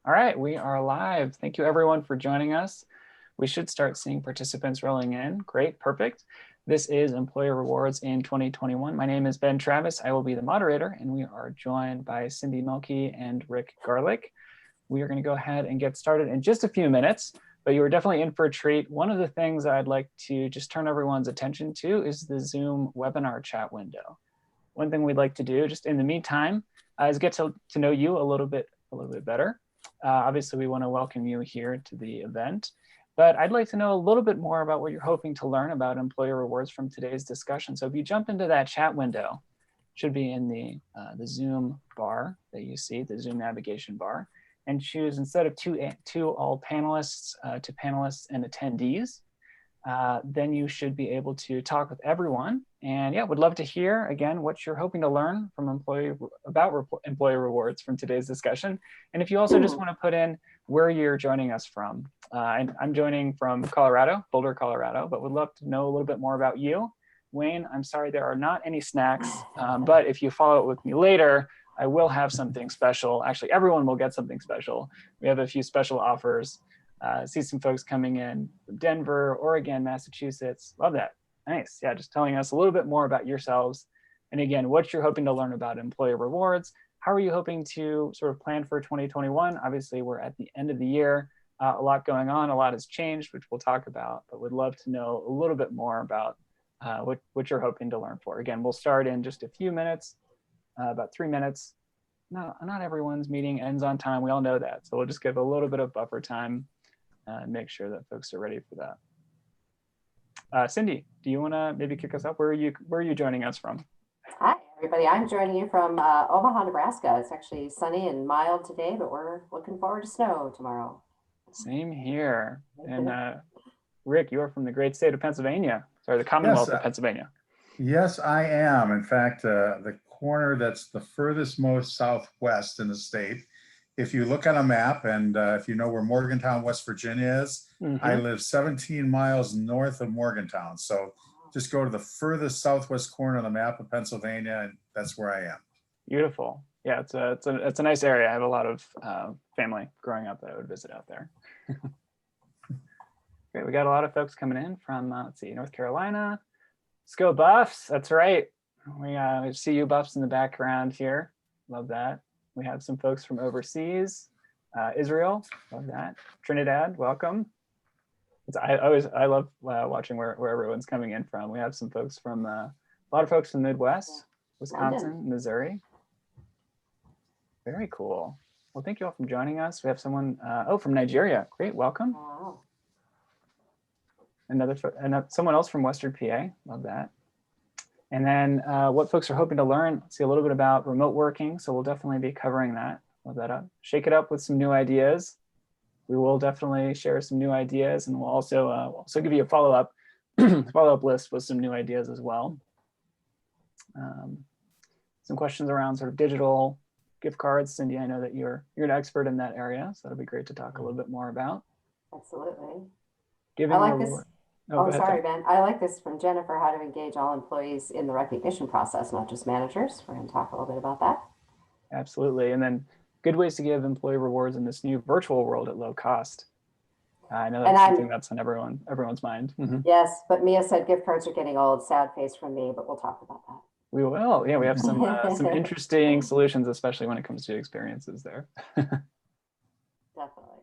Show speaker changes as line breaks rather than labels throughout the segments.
All right, we are live. Thank you everyone for joining us. We should start seeing participants rolling in. Great, perfect. This is Employer Rewards in 2021. My name is Ben Travis. I will be the moderator, and we are joined by Cindy Mielke and Rick Garlick. We are going to go ahead and get started in just a few minutes, but you are definitely in for a treat. One of the things I'd like to just turn everyone's attention to is the Zoom webinar chat window. One thing we'd like to do just in the meantime is get to know you a little bit better. Obviously, we want to welcome you here to the event, but I'd like to know a little bit more about what you're hoping to learn about employer rewards from today's discussion. So if you jump into that chat window, it should be in the Zoom bar that you see, the Zoom navigation bar, and choose instead of to all panelists to panelists and attendees. Then you should be able to talk with everyone. And yeah, would love to hear, again, what you're hoping to learn from employer rewards from today's discussion. And if you also just want to put in where you're joining us from. And I'm joining from Colorado, Boulder, Colorado, but would love to know a little bit more about you. Wayne, I'm sorry, there are not any snacks, but if you follow up with me later, I will have something special. Actually, everyone will get something special. We have a few special offers. See some folks coming in from Denver, Oregon, Massachusetts. Love that. Nice. Yeah, just telling us a little bit more about yourselves. And again, what you're hoping to learn about employer rewards. How are you hoping to sort of plan for 2021? Obviously, we're at the end of the year. A lot going on, a lot has changed, which we'll talk about, but would love to know a little bit more about what you're hoping to learn for. Again, we'll start in just a few minutes, about 3 minutes. Not everyone's meeting ends on time. We all know that. So we'll just give a little bit of buffer time and make sure that folks are ready for that. Cindy, do you want to maybe kick us up? Where are you joining us from?
Hi, everybody. I'm joining you from Omaha, Nebraska. It's actually sunny and mild today, but we're looking forward to snow tomorrow.
Same here. And Rick, you are from the great state of Pennsylvania. Sorry, the Commonwealth of Pennsylvania.
Yes, I am. In fact, the corner that's the furthest most southwest in the state. If you look on a map and if you know where Morgantown, West Virginia is, I live 17 miles north of Morgantown. So just go to the furthest southwest corner on the map of Pennsylvania, and that's where I am.
Beautiful. Yeah, it's a nice area. I have a lot of family growing up that I would visit out there. Great, we got a lot of folks coming in from, let's see, North Carolina. Let's go Buffs, that's right. We see you Buffs in the background here. Love that. We have some folks from overseas, Israel, love that. Trinidad, welcome. I love watching where everyone's coming in from. We have some folks from, a lot of folks from the Midwest, Wisconsin, Missouri. Very cool. Well, thank you all for joining us. We have someone, from Nigeria. Great, welcome.
Wow.
Someone else from Western PA, love that. And then what folks are hoping to learn, see a little bit about remote working. So we'll definitely be covering that. Love that up. Shake it up with some new ideas. We will definitely share some new ideas, and we'll also give you a follow-up list with some new ideas as well. Some questions around sort of digital gift cards. Cindy, I know that you're an expert in that area, so that'll be great to talk a little bit more about.
Absolutely.
I
like this. Oh, sorry, Ben. I like this from Jennifer, how to engage all employees in the recognition process, not just managers. We're going to talk a little bit about that.
Absolutely. And then good ways to give employee rewards in this new virtual world at low cost. I know that's something that's on everyone's mind.
Yes, but Mia said gift cards are getting old. Sad face from me, but we'll talk about that.
We will. Yeah, we have some interesting solutions, especially when it comes to experiences there.
Definitely.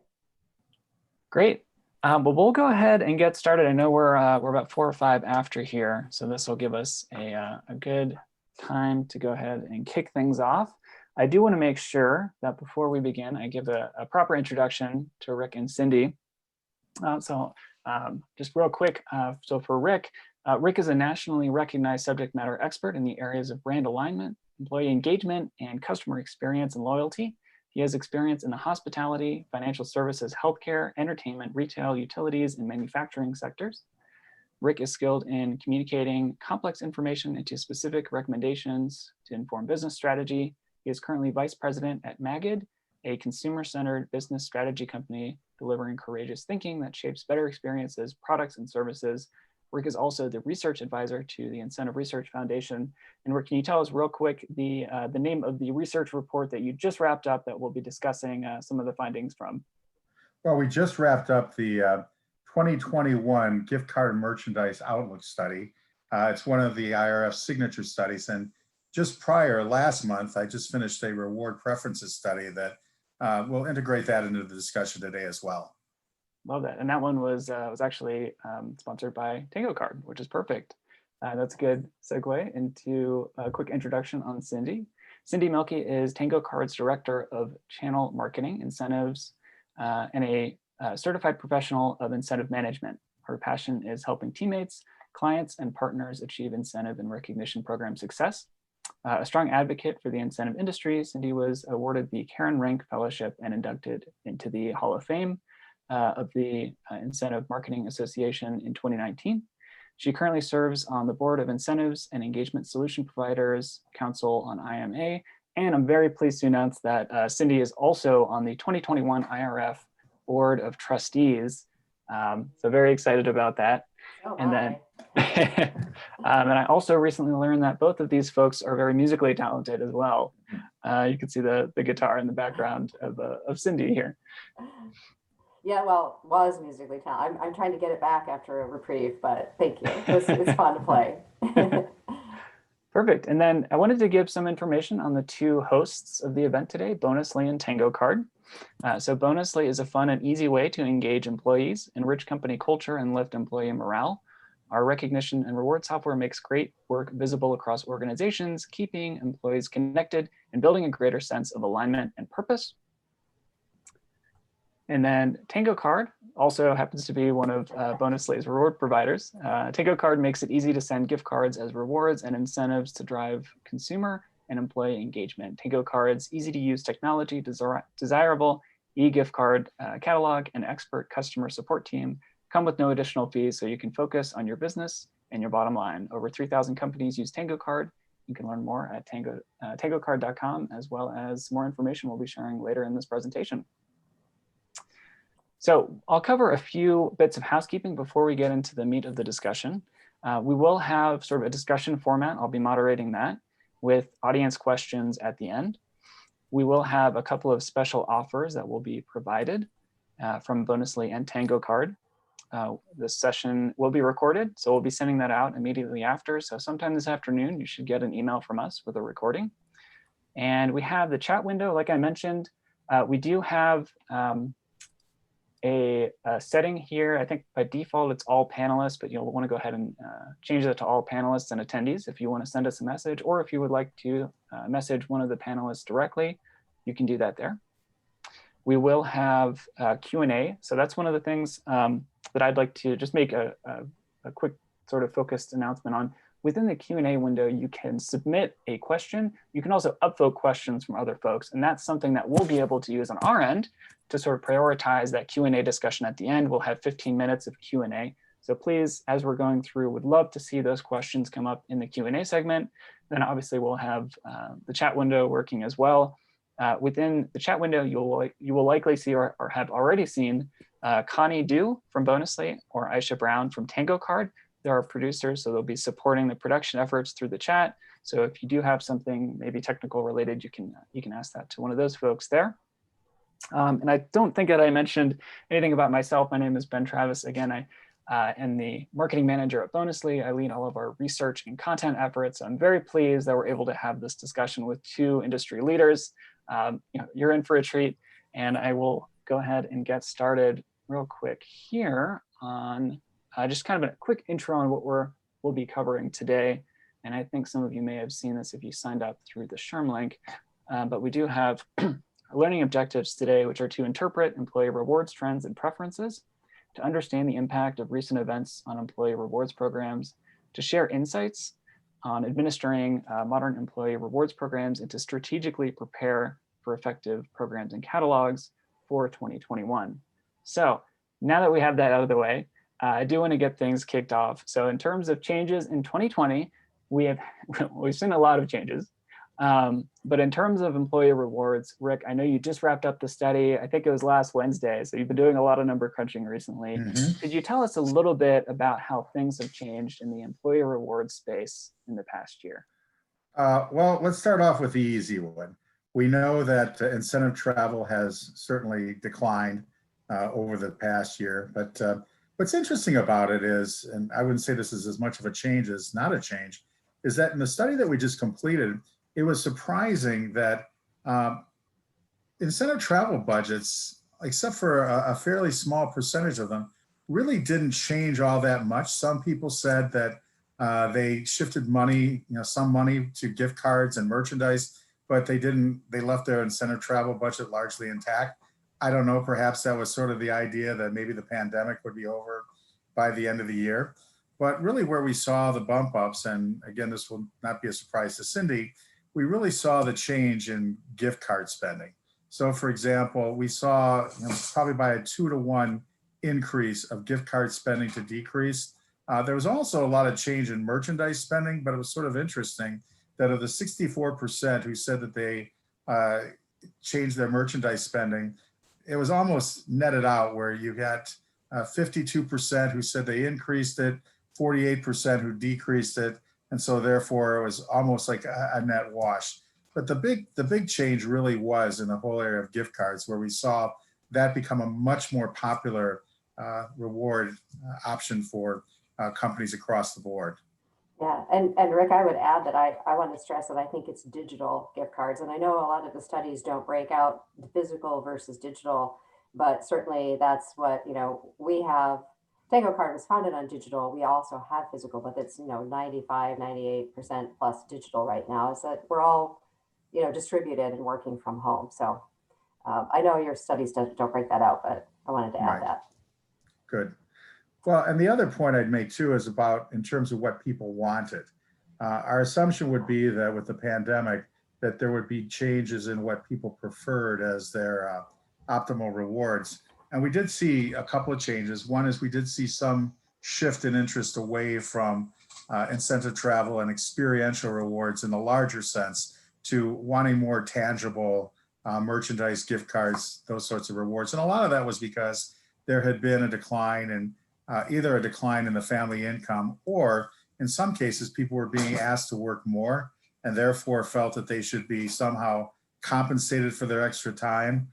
Great. But we'll go ahead and get started. I know we're about 4 or 5 after here, so this will give us a good time to go ahead and kick things off. I do want to make sure that before we begin, I give a proper introduction to Rick and Cindy. Just real quick, so for Rick, Rick is a nationally recognized subject matter expert in the areas of brand alignment, employee engagement, and customer experience and loyalty. He has experience in the hospitality, financial services, healthcare, entertainment, retail, utilities, and manufacturing sectors. Rick is skilled in communicating complex information into specific recommendations to inform business strategy. He is currently vice president at Magid, a consumer-centered business strategy company delivering courageous thinking that shapes better experiences, products, and services Rick is also the research advisor to the Incentive Research Foundation. And Rick, can you tell us real quick the name of the research report that you just wrapped up that we'll be discussing some of the findings from?
Well, we just wrapped up the 2021 gift card merchandise outlook study. It's one of the IRF signature studies. And just prior, last month, I just finished a reward preferences study that we'll integrate that into the discussion today as well.
Love that. And that one was actually sponsored by Tango Card, which is perfect. That's a good segue into a quick introduction on Cindy. Cindy Mielke is Tango Card's Director of Channel Marketing, Incentives, and a certified professional of incentive management. Her passion is helping teammates, clients, and partners achieve incentive and recognition program success. A strong advocate for the incentive industry, Cindy was awarded the Karen Rank Fellowship and inducted into the Hall of Fame of the Incentive Marketing Association in 2019. She currently serves on the board of Incentives and Engagement Solution Providers Council on IMA. And I'm very pleased to announce that Cindy is also on the 2021 IRF Board of Trustees. So very excited about that.
Oh,
and then, and I also recently learned that both of these folks are very musically talented as well. You can see the guitar in the background of Cindy here.
Yeah, well, was musically talented. I'm trying to get it back after a reprieve, but thank you. It's fun to play.
Perfect. And then I wanted to give some information on the two hosts of the event today, Bonusly and Tango Card. So Bonusly is a fun and easy way to engage employees, enrich company culture, and lift employee morale. Our recognition and reward software makes great work visible across organizations, keeping employees connected and building a greater sense of alignment and purpose. And then Tango Card also happens to be one of Bonusly's reward providers. Tango Card makes it easy to send gift cards as rewards and incentives to drive consumer and employee engagement. Tango Card's easy to use technology, desirable e-gift card catalog, and expert customer support team come with no additional fees, so you can focus on your business and your bottom line. Over 3,000 companies use Tango Card. You can learn more at tangocard.com, as well as more information we'll be sharing later in this presentation. So I'll cover a few bits of housekeeping before we get into the meat of the discussion. We will have sort of a discussion format. I'll be moderating that with audience questions at the end. We will have a couple of special offers that will be provided from Bonusly and Tango Card. This session will be recorded, so we'll be sending that out immediately after. So sometime this afternoon, you should get an email from us with a recording. And we have the chat window, like I mentioned. We do have a setting here. I think by default it's all panelists, but you'll want to go ahead and change that to all panelists and attendees if you want to send us a message, or if you would like to message one of the panelists directly, you can do that there. We will have Q&A. So that's one of the things that I'd like to just make a quick sort of focused announcement on. Within the Q&A window, you can submit a question. You can also upvote questions from other folks, and that's something that we'll be able to use on our end to sort of prioritize that Q&A discussion at the end. We'll have 15 minutes of Q&A. So please, as we're going through, would love to see those questions come up in the Q&A segment. Then obviously we'll have the chat window working as well. Within the chat window, you will likely see or have already seen Connie Du from Bonusly or Aisha Brown from Tango Card. They're our producers, so they'll be supporting the production efforts through the chat. So if you do have something maybe technical related, you can ask that to one of those folks there. And I don't think that I mentioned anything about myself. My name is Ben Travis. Again, I am the marketing manager at Bonusly. I lead all of our research and content efforts. I'm very pleased that we're able to have this discussion with two industry leaders. You're in for a treat, and I will go ahead and get started real quick here on just kind of a quick intro on what we'll be covering today. And I think some of you may have seen this if you signed up through the SHRM link, but we do have learning objectives today, which are to interpret employee rewards trends and preferences, to understand the impact of recent events on employee rewards programs, to share insights on administering modern employee rewards programs, and to strategically prepare for effective programs and catalogs for 2021. So now that we have that out of the way, I do want to get things kicked off. So in terms of changes in 2020, we've seen a lot of changes. But in terms of employee rewards, Rick, I know you just wrapped up the study. I think it was last Wednesday. So you've been doing a lot of number crunching recently. Could you tell us a little bit about how things have changed in the employee rewards space in the past year?
Well, let's start off with the easy one. We know that incentive travel has certainly declined over the past year, but what's interesting about it is, and I wouldn't say this is as much of a change as not a change, is that in the study that we just completed, it was surprising that incentive travel budgets, except for a fairly small percentage of them, really didn't change all that much. Some people said that they shifted money, some money to gift cards and merchandise, but they left their incentive travel budget largely intact. I don't know, perhaps that was sort of the idea that maybe the pandemic would be over by the end of the year. But really where we saw the bump ups, and again, this will not be a surprise to Cindy, we really saw the change in gift card spending. So for example, we saw probably by a 2-to-1 increase of gift card spending to decrease. There was also a lot of change in merchandise spending, but it was sort of interesting that of the 64% who said that they changed their merchandise spending, it was almost netted out where you got 52% who said they increased it, 48% who decreased it, and so therefore it was almost like a net wash. But the big change really was in the whole area of gift cards, where we saw that become a much more popular reward option for companies across the board.
Yeah, and Rick, I would add that I want to stress that I think it's digital gift cards. And I know a lot of the studies don't break out the physical versus digital, but certainly that's what, we have. Tango Card was founded on digital. We also have physical, but it's, 95, 98% plus digital right now, is that we're all, distributed and working from home. So I know your studies don't break that out, but I wanted to add that.
Good. Well, and the other point I'd make too is about in terms of what people wanted. Our assumption would be that with the pandemic, that there would be changes in what people preferred as their optimal rewards. And we did see a couple of changes. One is we did see some shift in interest away from incentive travel and experiential rewards in the larger sense to wanting more tangible merchandise, gift cards, those sorts of rewards. And a lot of that was because there had been a decline in either a decline in the family income, or in some cases, people were being asked to work more and therefore felt that they should be somehow compensated for their extra time.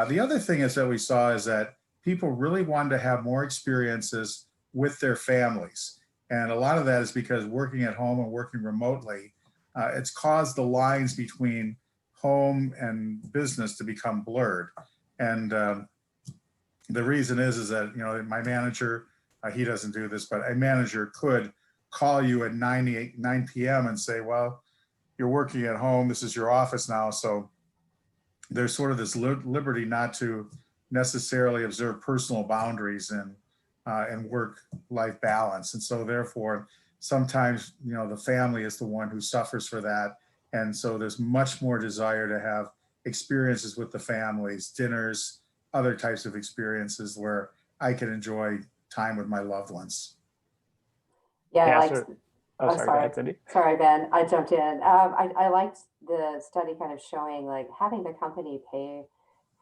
The other thing is that we saw is that people really wanted to have more experiences with their families. And a lot of that is because working at home and working remotely, it's caused the lines between home and business to become blurred. And the reason is that, my manager, he doesn't do this, but a manager could call you at 9 p.m. and say, well, you're working at home, this is your office now. So there's sort of this liberty not to necessarily observe personal boundaries and work-life balance. And so therefore, sometimes, the family is the one who suffers for that. And so there's much more desire to have experiences with the families, dinners, other types of experiences where I can enjoy time with my loved ones.
Yeah,
sorry, go ahead, Cindy.
Sorry, Ben, I jumped in. I liked the study kind of showing like having the company pay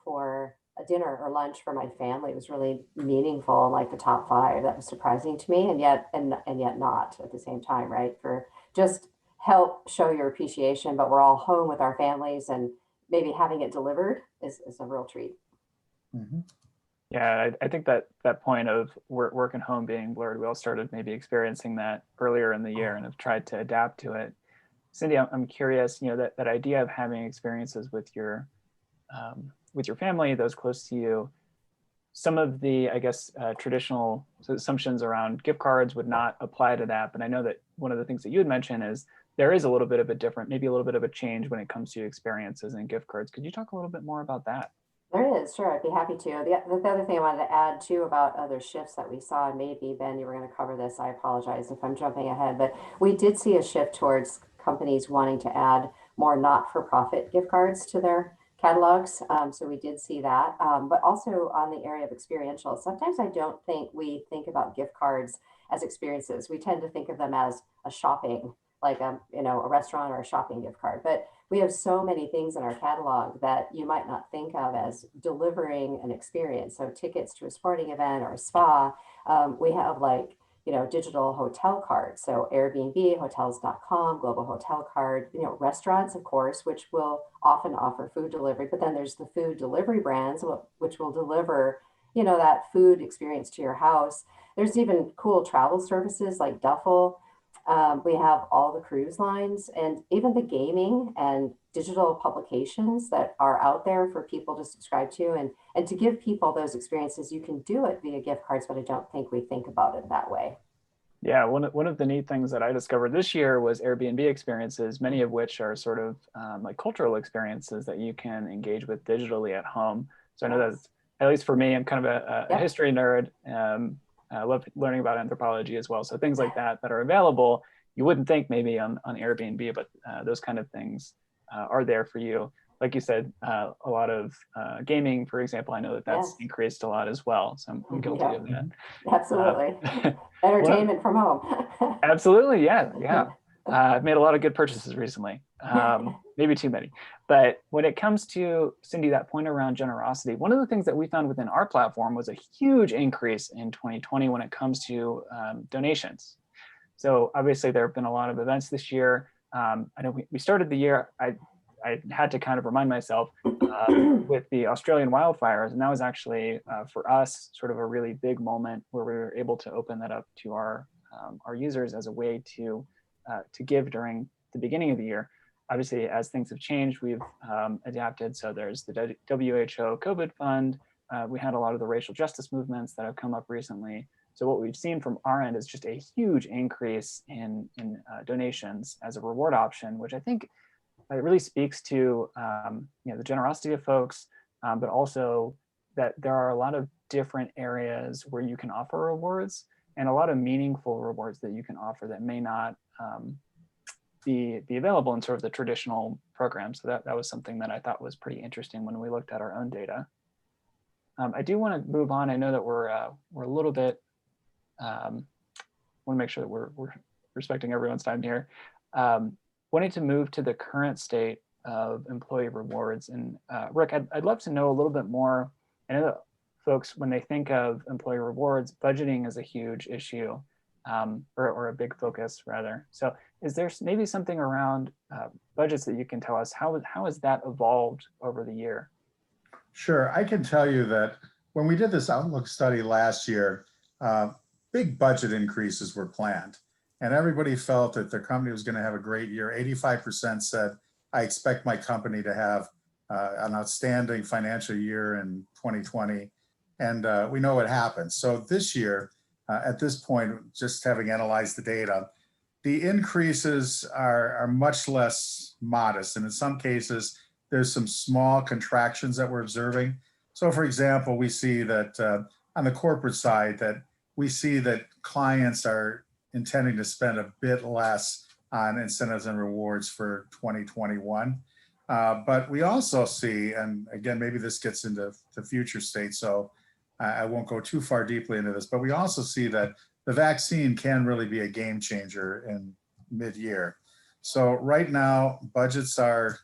for a dinner or lunch for my family was really meaningful, like the top 5. That was surprising to me, and yet not at the same time, right? For just help show your appreciation, but we're all home with our families, and maybe having it delivered is a real treat.
Mm-hmm.
Yeah, I think that point of work and home being blurred, we all started maybe experiencing that earlier in the year and have tried to adapt to it. Cindy, I'm curious, that idea of having experiences with your family, those close to you, some of the, I guess, traditional assumptions around gift cards would not apply to that. But I know that one of the things that you had mentioned is there is a little bit of maybe a little bit of a change when it comes to experiences and gift cards. Could you talk a little bit more about that?
There is, sure, I'd be happy to. The other thing I wanted to add too about other shifts that we saw, and maybe Ben, you were going to cover this. I apologize if I'm jumping ahead, but we did see a shift towards companies wanting to add more not-for-profit gift cards to their catalogs. So we did see that, but also on the area of experiential. Sometimes I don't think we think about gift cards as experiences. We tend to think of them as a shopping like a restaurant or a shopping gift card. But we have so many things in our catalog that you might not think of as delivering an experience. So tickets to a sporting event or a spa. We have like, digital hotel cards. So Airbnb, hotels.com, global hotel card, restaurants, of course, which will often offer food delivery, but then there's the food delivery brands, which will deliver, that food experience to your house. There's even cool travel services like Duffel. We have all the cruise lines and even the gaming and digital publications that are out there for people to subscribe to and to give people those experiences. You can do it via gift cards, but I don't think we think about it that way.
Yeah, one of the neat things that I discovered this year was Airbnb Experiences, many of which are sort of like cultural experiences that you can engage with digitally at home. So I know that, at least for me, I'm kind of a history nerd. I love learning about anthropology as well. So things like that are available, you wouldn't think maybe on Airbnb, but those kind of things are there for you. Like you said, a lot of gaming, for example, I know that's increased a lot as well. So I'm guilty of that.
Absolutely. Entertainment from home.
Absolutely, yeah. I've made a lot of good purchases recently, maybe too many. But when it comes to, Cindy, that point around generosity, one of the things that we found within our platform was a huge increase in 2020 when it comes to donations. So obviously there have been a lot of events this year. I know we started the year, I had to kind of remind myself with the Australian wildfires, and that was actually for us sort of a really big moment where we were able to open that up to our users as a way to give during the beginning of the year. Obviously, as things have changed, we've adapted. So there's the WHO COVID Fund. We had a lot of the racial justice movements that have come up recently. So what we've seen from our end is just a huge increase in donations as a reward option, which I think it really speaks to the generosity of folks, but also that there are a lot of different areas where you can offer rewards and a lot of meaningful rewards that you can offer that may not be available in sort of the traditional program. So that was something that I thought was pretty interesting when we looked at our own data. I do want to move on. I know that we're a little bit, want to make sure that we're respecting everyone's time here. Wanting to move to the current state of employee rewards. And Rick, I'd love to know a little bit more. I know that folks, when they think of employee rewards, budgeting is a huge issue, or a big focus rather. So is there maybe something around budgets that you can tell us? How has that evolved over the year?
Sure, I can tell you that when we did this Outlook study last year, big budget increases were planned. And everybody felt that their company was going to have a great year. 85% said, I expect my company to have an outstanding financial year in 2020. And we know what happened. So this year, at this point, just having analyzed the data, the increases are much less modest. And in some cases, there's some small contractions that we're observing. So for example, we see that on the corporate side, that we see that clients are intending to spend a bit less on incentives and rewards for 2021. But we also see, and again, maybe this gets into the future state, so I won't go too far deeply into this, but we also see that the vaccine can really be a game changer in mid-year. So right now, budgets are,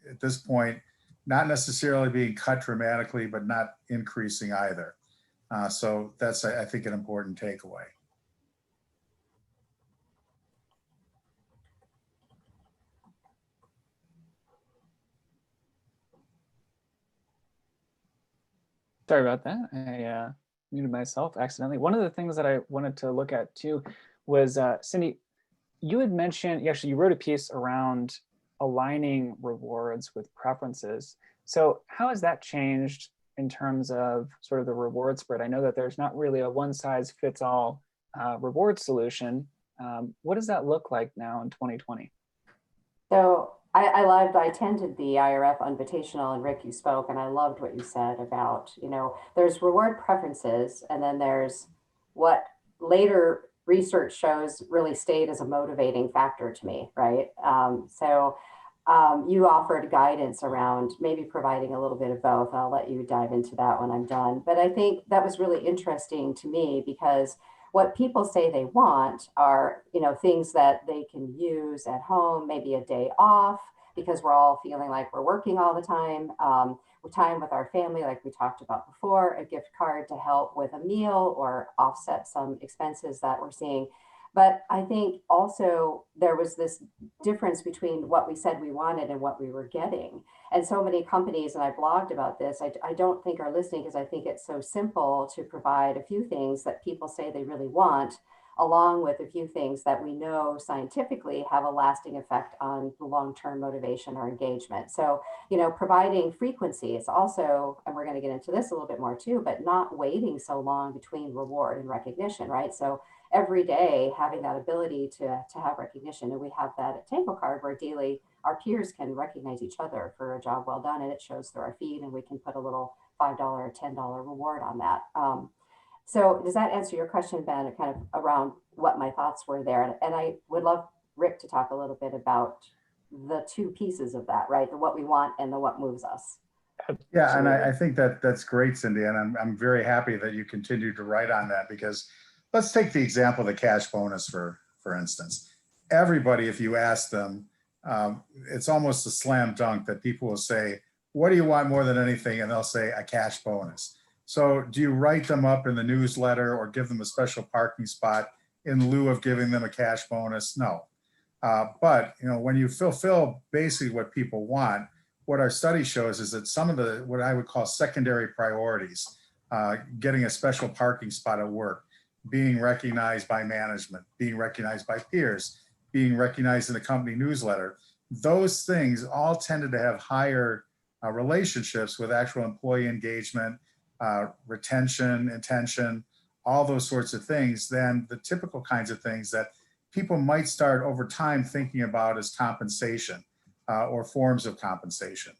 at this point, not necessarily being cut dramatically, but not increasing either. So that's, I think, an important takeaway.
Sorry about that. I muted myself accidentally. One of the things that I wanted to look at too was, Cindy, you had mentioned, you wrote a piece around aligning rewards with preferences. So how has that changed in terms of sort of the reward spread? I know that there's not really a one size fits all reward solution. What does that look like now in 2020?
So I attended the IRF Invitational, and Rick, you spoke, and I loved what you said about, there's reward preferences, and then there's what later research shows really stayed as a motivating factor to me, right? You offered guidance around maybe providing a little bit of both. I'll let you dive into that when I'm done. But I think that was really interesting to me because what people say they want are, things that they can use at home, maybe a day off, because we're all feeling like we're working all the time. Time with our family, like we talked about before, a gift card to help with a meal or offset some expenses that we're seeing. But I think also there was this difference between what we said we wanted and what we were getting. And so many companies, and I blogged about this, I don't think are listening because I think it's so simple to provide a few things that people say they really want, along with a few things that we know scientifically have a lasting effect on the long-term motivation or engagement. So, providing frequency is also, and we're going to get into this a little bit more too, but not waiting so long between reward and recognition, right? So every day having that ability to have recognition. And we have that at Tango Card where daily our peers can recognize each other for a job well done, and it shows through our feed, and we can put a little $5 or $10 reward on that. So does that answer your question, Ben, kind of around what my thoughts were there? And I would love Rick to talk a little bit about the two pieces of that, right? The what we want and the what moves us.
Yeah, and I think that's great, Cindy, and I'm very happy that you continue to write on that, because let's take the example of the cash bonus, for instance. Everybody, if you ask them, it's almost a slam dunk that people will say, what do you want more than anything? And they'll say a cash bonus. So do you write them up in the newsletter or give them a special parking spot in lieu of giving them a cash bonus? No. But when you fulfill basically what people want, what our study shows is that some of the, what I would call secondary priorities, getting a special parking spot at work, being recognized by management, being recognized by peers, being recognized in the company newsletter, those things all tended to have higher relationships with actual employee engagement, retention, intention, all those sorts of things than the typical kinds of things that people might start over time thinking about as compensation or forms of compensation.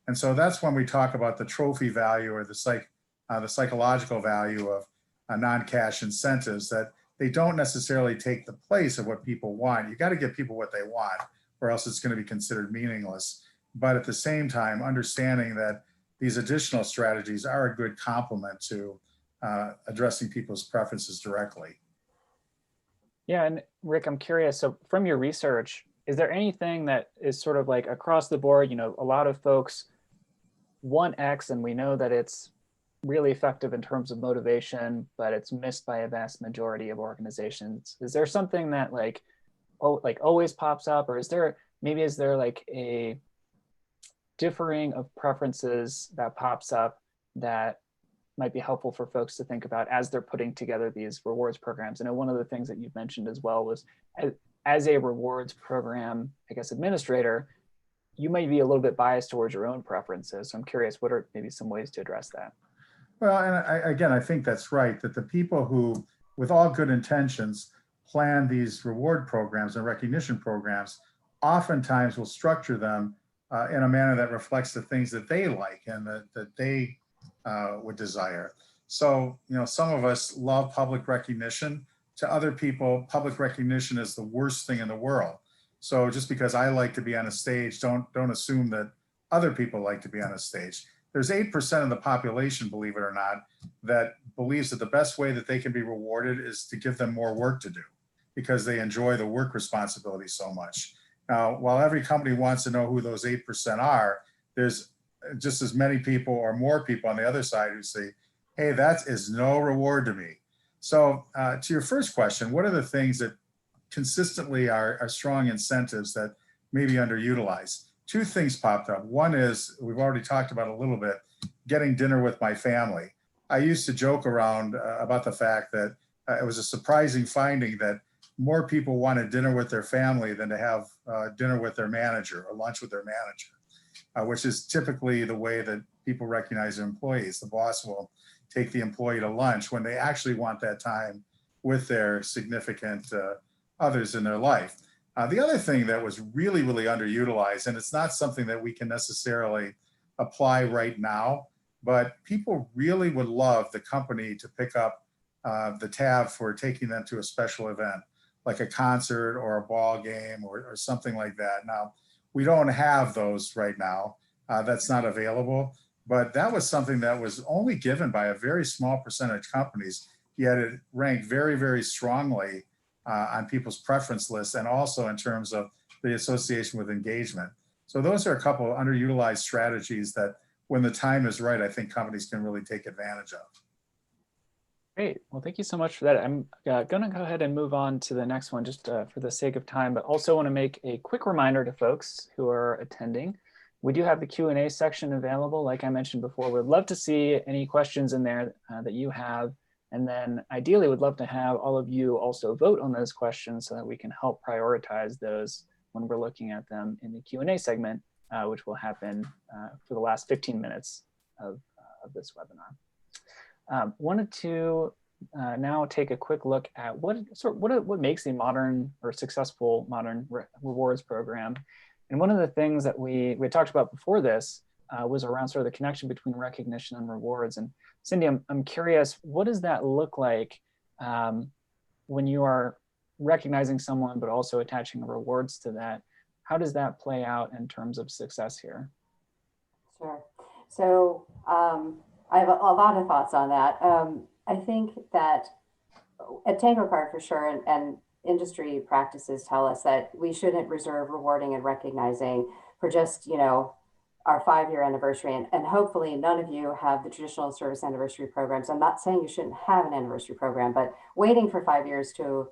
And so that's when we talk about the trophy value or the psychological value of non-cash incentives, that they don't necessarily take the place of what people want. You got to give people what they want, or else it's going to be considered meaningless. But at the same time, understanding that these additional strategies are a good complement to addressing people's preferences directly.
Yeah, and Rick, I'm curious, so from your research, is there anything that is sort of like across the board, a lot of folks want X and we know that it's really effective in terms of motivation, but it's missed by a vast majority of organizations? Is there something that always pops up, or is there like a differing of preferences that pops up that might be helpful for folks to think about as they're putting together these rewards programs? I know one of the things that you've mentioned as well was as a rewards program, I guess, administrator, you might be a little bit biased towards your own preferences. So I'm curious, what are maybe some ways to address that?
Well, and I think that's right, that the people who, with all good intentions, plan these reward programs and recognition programs, oftentimes will structure them in a manner that reflects the things that they like and that they would desire. So, some of us love public recognition. To other people, public recognition is the worst thing in the world. So just because I like to be on a stage, don't assume that other people like to be on a stage. There's 8% of the population, believe it or not, that believes that the best way that they can be rewarded is to give them more work to do because they enjoy the work responsibility so much. Now, while every company wants to know who those 8% are, there's just as many people or more people on the other side who say, hey, that is no reward to me. So to your first question, what are the things that consistently are strong incentives that may be underutilized? Two things popped up. One is, we've already talked about a little bit, getting dinner with my family. I used to joke around about the fact that it was a surprising finding that more people wanted dinner with their family than to have dinner with their manager or lunch with their manager, which is typically the way that people recognize their employees. The boss will take the employee to lunch when they actually want that time with their significant others in their life. The other thing that was really, really underutilized, and it's not something that we can necessarily apply right now, but people really would love the company to pick up the tab for taking them to a special event, like a concert or a ball game or something like that. Now, we don't have those right now. That's not available, but that was something that was only given by a very small percentage of companies yet it ranked very, very strongly on people's preference lists, and also in terms of the association with engagement. So those are a couple of underutilized strategies that when the time is right, I think companies can really take advantage of.
Great. Well, thank you so much for that. I'm going to go ahead and move on to the next one just for the sake of time, but also want to make a quick reminder to folks who are attending. We do have the Q&A section available. Like I mentioned before, we'd love to see any questions in there that you have. And then ideally, we'd love to have all of you also vote on those questions so that we can help prioritize those when we're looking at them in the Q&A segment, which will happen for the last 15 minutes of this webinar. Wanted to now take a quick look at what makes a modern or successful modern rewards program. And one of the things that we talked about before this was around sort of the connection between recognition and rewards. And Cindy, I'm curious, what does that look like when you are recognizing someone, but also attaching rewards to that? How does that play out in terms of success here?
Sure. So I have a lot of thoughts on that. I think that at Tango Card for sure, and industry practices tell us that we shouldn't reserve rewarding and recognizing for just, our 5-year anniversary. And hopefully none of you have the traditional service anniversary programs. I'm not saying you shouldn't have an anniversary program, but waiting for 5 years to,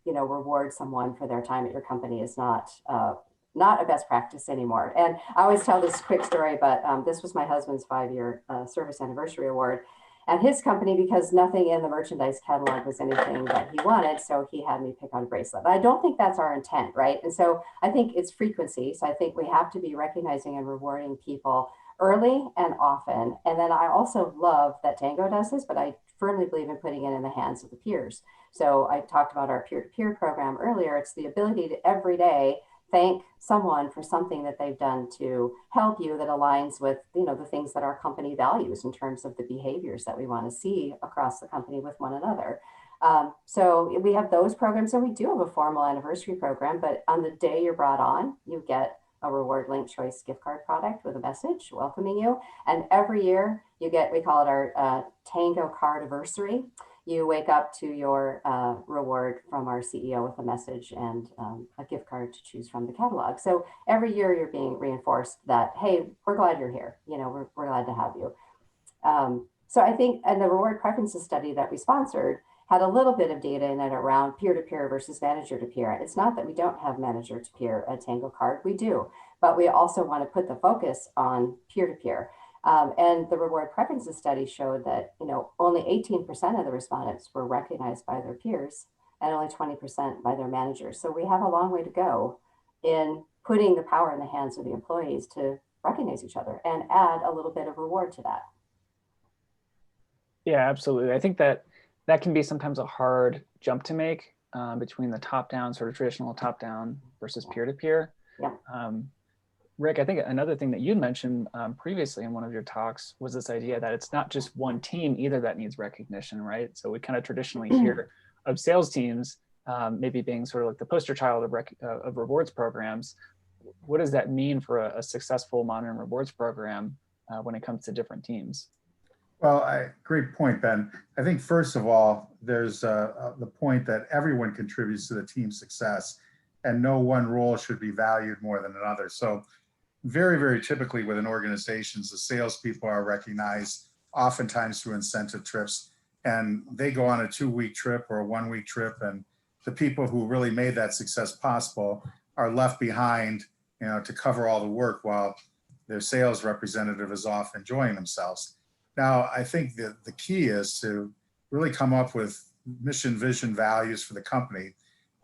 reward someone for their time at your company is not a best practice anymore. And I always tell this quick story, but this was my husband's 5-year service anniversary award at his company, because nothing in the merchandise catalog was anything that he wanted. So he had me pick out a bracelet. But I don't think that's our intent, right? And so I think it's frequency. So I think we have to be recognizing and rewarding people early and often. And then I also love that Tango does this, but I firmly believe in putting it in the hands of the peers. So I talked about our peer-to-peer program earlier. It's the ability to every day thank someone for something that they've done to help you that aligns with, the things that our company values in terms of the behaviors that we want to see across the company with one another. So we have those programs, and we do have a formal anniversary program, but on the day you're brought on, you get a reward link choice gift card product with a message welcoming you. And every year you get, we call it our Tango Card anniversary. You wake up to your reward from our CEO with a message and a gift card to choose from the catalog. So every year you're being reinforced that, hey, we're glad you're here. We're glad to have you. So I think, and the reward preferences study that we sponsored had a little bit of data in it around peer-to-peer versus manager-to-peer. It's not that we don't have manager-to-peer at Tango Card, we do, but we also want to put the focus on peer-to-peer. And the reward preferences study showed that, only 18% of the respondents were recognized by their peers and only 20% by their managers. So we have a long way to go in putting the power in the hands of the employees to recognize each other and add a little bit of reward to that.
Yeah, absolutely. I think that can be sometimes a hard jump to make between the top-down, sort of traditional top-down versus peer-to-peer.
Yeah.
Rick, I think another thing that you'd mentioned previously in one of your talks was this idea that it's not just one team either that needs recognition, right? So we kind of traditionally hear of sales teams maybe being sort of like the poster child of rewards programs. What does that mean for a successful modern rewards program when it comes to different teams?
Well, great point, Ben. I think first of all, there's the point that everyone contributes to the team's success, and no one role should be valued more than another. So very, very typically within organizations, the salespeople are recognized oftentimes through incentive trips, and they go on a 2-week trip or a 1-week trip, and the people who really made that success possible are left behind, to cover all the work while their sales representative is off enjoying themselves. Now, I think that the key is to really come up with mission, vision, values for the company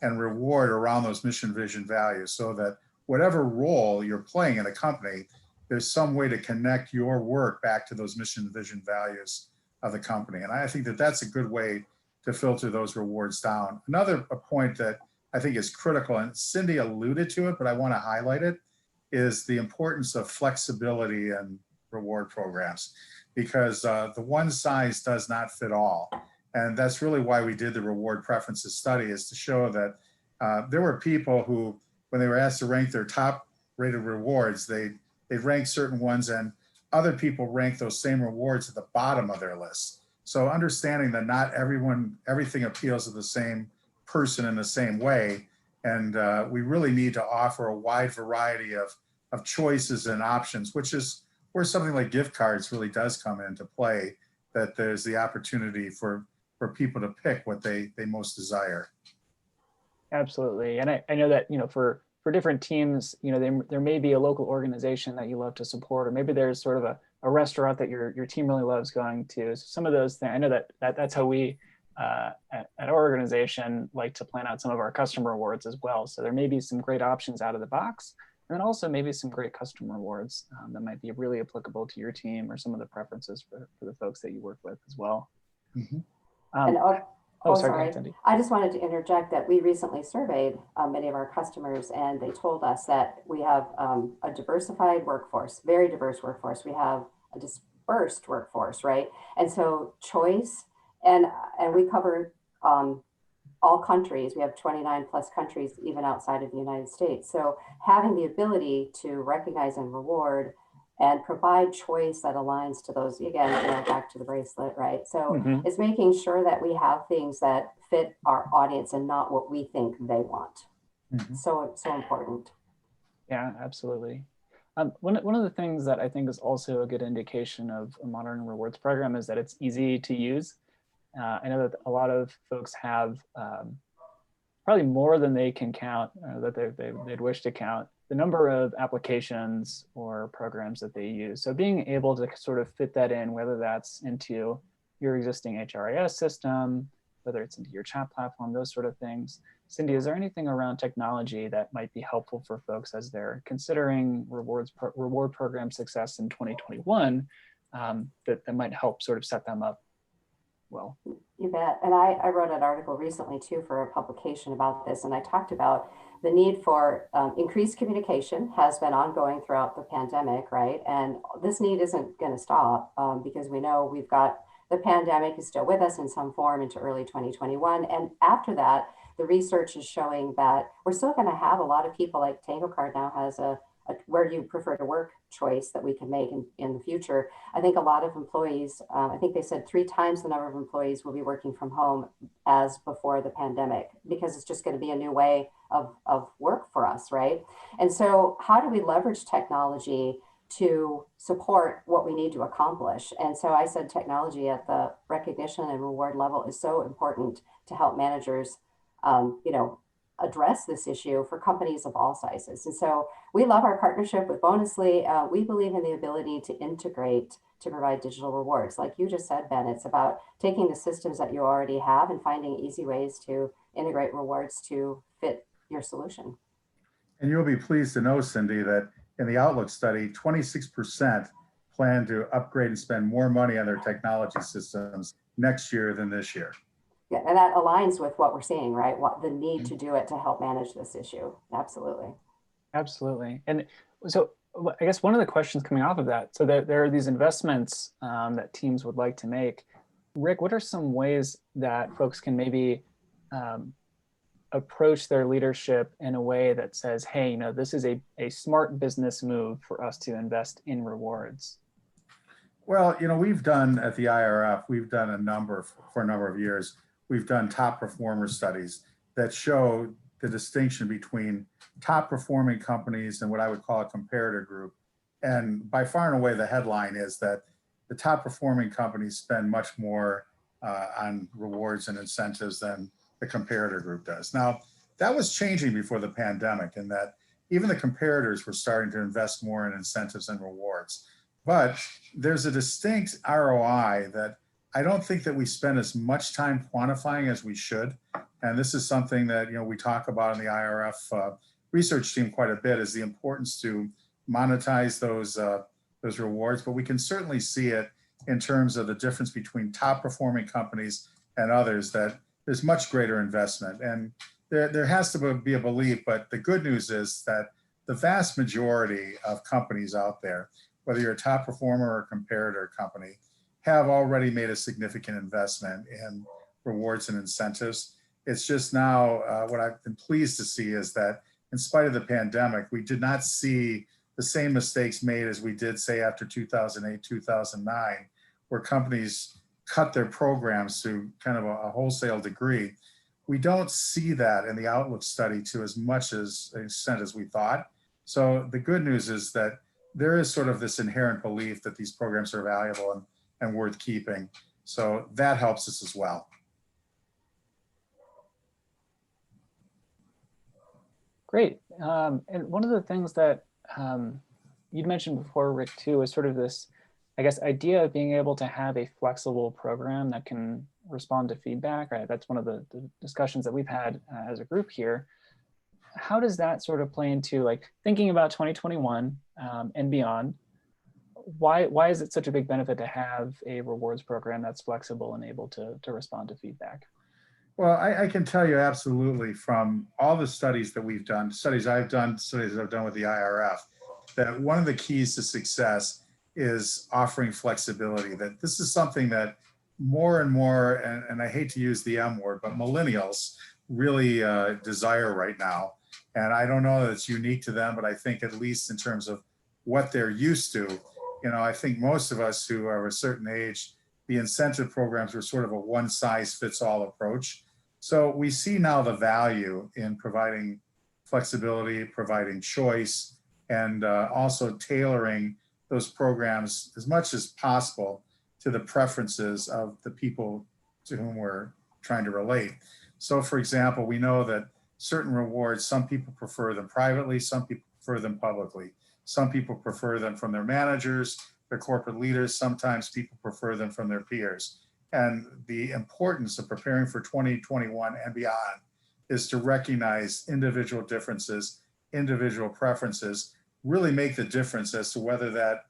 and reward around those mission, vision, values, so that whatever role you're playing in a company, there's some way to connect your work back to those mission, vision, values of the company. And I think that that's a good way to filter those rewards down. Another point that I think is critical, and Cindy alluded to it, but I want to highlight it, is the importance of flexibility in reward programs, because the one size does not fit all. And that's really why we did the reward preferences study, is to show that there were people who, when they were asked to rank their top rated rewards, they'd rank certain ones, and other people ranked those same rewards at the bottom of their list. So understanding that not everything appeals to the same person in the same way. And we really need to offer a wide variety of choices and options, which is where something like gift cards really does come into play, that there's the opportunity for people to pick what they most desire.
Absolutely. And I know that, for different teams, there may be a local organization that you love to support, or maybe there's sort of a restaurant that your team really loves going to. So some of those things, I know that's how we at our organization like to plan out some of our customer rewards as well. So there may be some great options out of the box, and then also maybe some great customer rewards that might be really applicable to your team or some of the preferences for the folks that you work with as well.
Mm-hmm.
Sorry.
I just wanted to interject that we recently surveyed many of our customers, and they told us that we have a diversified workforce, very diverse workforce. We have a dispersed workforce, right? And so choice, and we cover all countries. We have 29 plus countries, even outside of the United States. So having the ability to recognize and reward and provide choice that aligns to those, again, back to the bracelet, right? So it's making sure that we have things that fit our audience and not what we think they want. So important.
Yeah, absolutely. One of the things that I think is also a good indication of a modern rewards program is that it's easy to use. I know that a lot of folks have probably more than they can count, that they'd wish to count, the number of applications or programs that they use. So being able to sort of fit that in, whether that's into your existing HRIS system, whether it's into your chat platform, those sort of things. Cindy, is there anything around technology that might be helpful for folks as they're considering reward program success in 2021 that might help sort of set them up well?
You bet. And I wrote an article recently too for a publication about this, and I talked about the need for increased communication has been ongoing throughout the pandemic, right? And this need isn't going to stop because we know we've got the pandemic is still with us in some form into early 2021. And after that, the research is showing that we're still going to have a lot of people, like Tango Card now has a where do you prefer to work choice that we can make in the future. I think a lot of employees, I think they said 3 times the number of employees will be working from home as before the pandemic, because it's just going to be a new way of work for us, right? And so how do we leverage technology to support what we need to accomplish? And so I said technology at the recognition and reward level is so important to help managers, address this issue for companies of all sizes. And so we love our partnership with Bonusly. We believe in the ability to integrate to provide digital rewards. Like you just said, Ben, it's about taking the systems that you already have and finding easy ways to integrate rewards to fit your solution.
And you'll be pleased to know, Cindy, that in the Outlook study, 26% plan to upgrade and spend more money on their technology systems next year than this year.
Yeah, and that aligns with what we're seeing, right? What the need to do it to help manage this issue. Absolutely.
Absolutely. And so I guess one of the questions coming off of that, so there are these investments that teams would like to make. Rick, what are some ways that folks can maybe approach their leadership in a way that says, hey, this is a smart business move for us to invest in rewards?
Well, we've done at the IRF, we've done for a number of years, we've done top performer studies that show the distinction between top performing companies and what I would call a comparator group. And by far and away, the headline is that the top performing companies spend much more on rewards and incentives than the comparator group does. Now, that was changing before the pandemic, in that even the comparators were starting to invest more in incentives and rewards. But there's a distinct ROI that I don't think that we spend as much time quantifying as we should. And this is something that we talk about in the IRF research team quite a bit, is the importance to monetize those rewards. But we can certainly see it in terms of the difference between top performing companies and others, that there's much greater investment. And there has to be a belief, but the good news is that the vast majority of companies out there, whether you're a top performer or a comparator company, have already made a significant investment in rewards and incentives. It's just now what I've been pleased to see is that in spite of the pandemic, we did not see the same mistakes made as we did, say, after 2008, 2009, where companies cut their programs to kind of a wholesale degree. We don't see that in the Outlook study to as much as extent as we thought. So the good news is that there is sort of this inherent belief that these programs are valuable and worth keeping. So that helps us as well.
Great. And one of the things that you'd mentioned before, Rick, too, is sort of this, I guess, idea of being able to have a flexible program that can respond to feedback, right? That's one of the discussions that we've had as a group here. How does that sort of play into like thinking about 2021 and beyond? Why is it such a big benefit to have a rewards program that's flexible and able to respond to feedback?
Well, I can tell you absolutely from all the studies that we've done, studies I've done with the IRF, that one of the keys to success is offering flexibility. That this is something that more and more, and I hate to use the M word, but millennials really desire right now. And I don't know that it's unique to them, but I think at least in terms of what they're used to, you know, I think most of us who are a certain age, the incentive programs were sort of a one size fits all approach. So we see now the value in providing flexibility, providing choice, and also tailoring those programs as much as possible to the preferences of the people to whom we're trying to relate. So for example, we know that certain rewards, some people prefer them privately, some people prefer them publicly. Some people prefer them from their managers, their corporate leaders. Sometimes people prefer them from their peers. And the importance of preparing for 2021 and beyond is to recognize individual differences, individual preferences, really make the difference as to whether that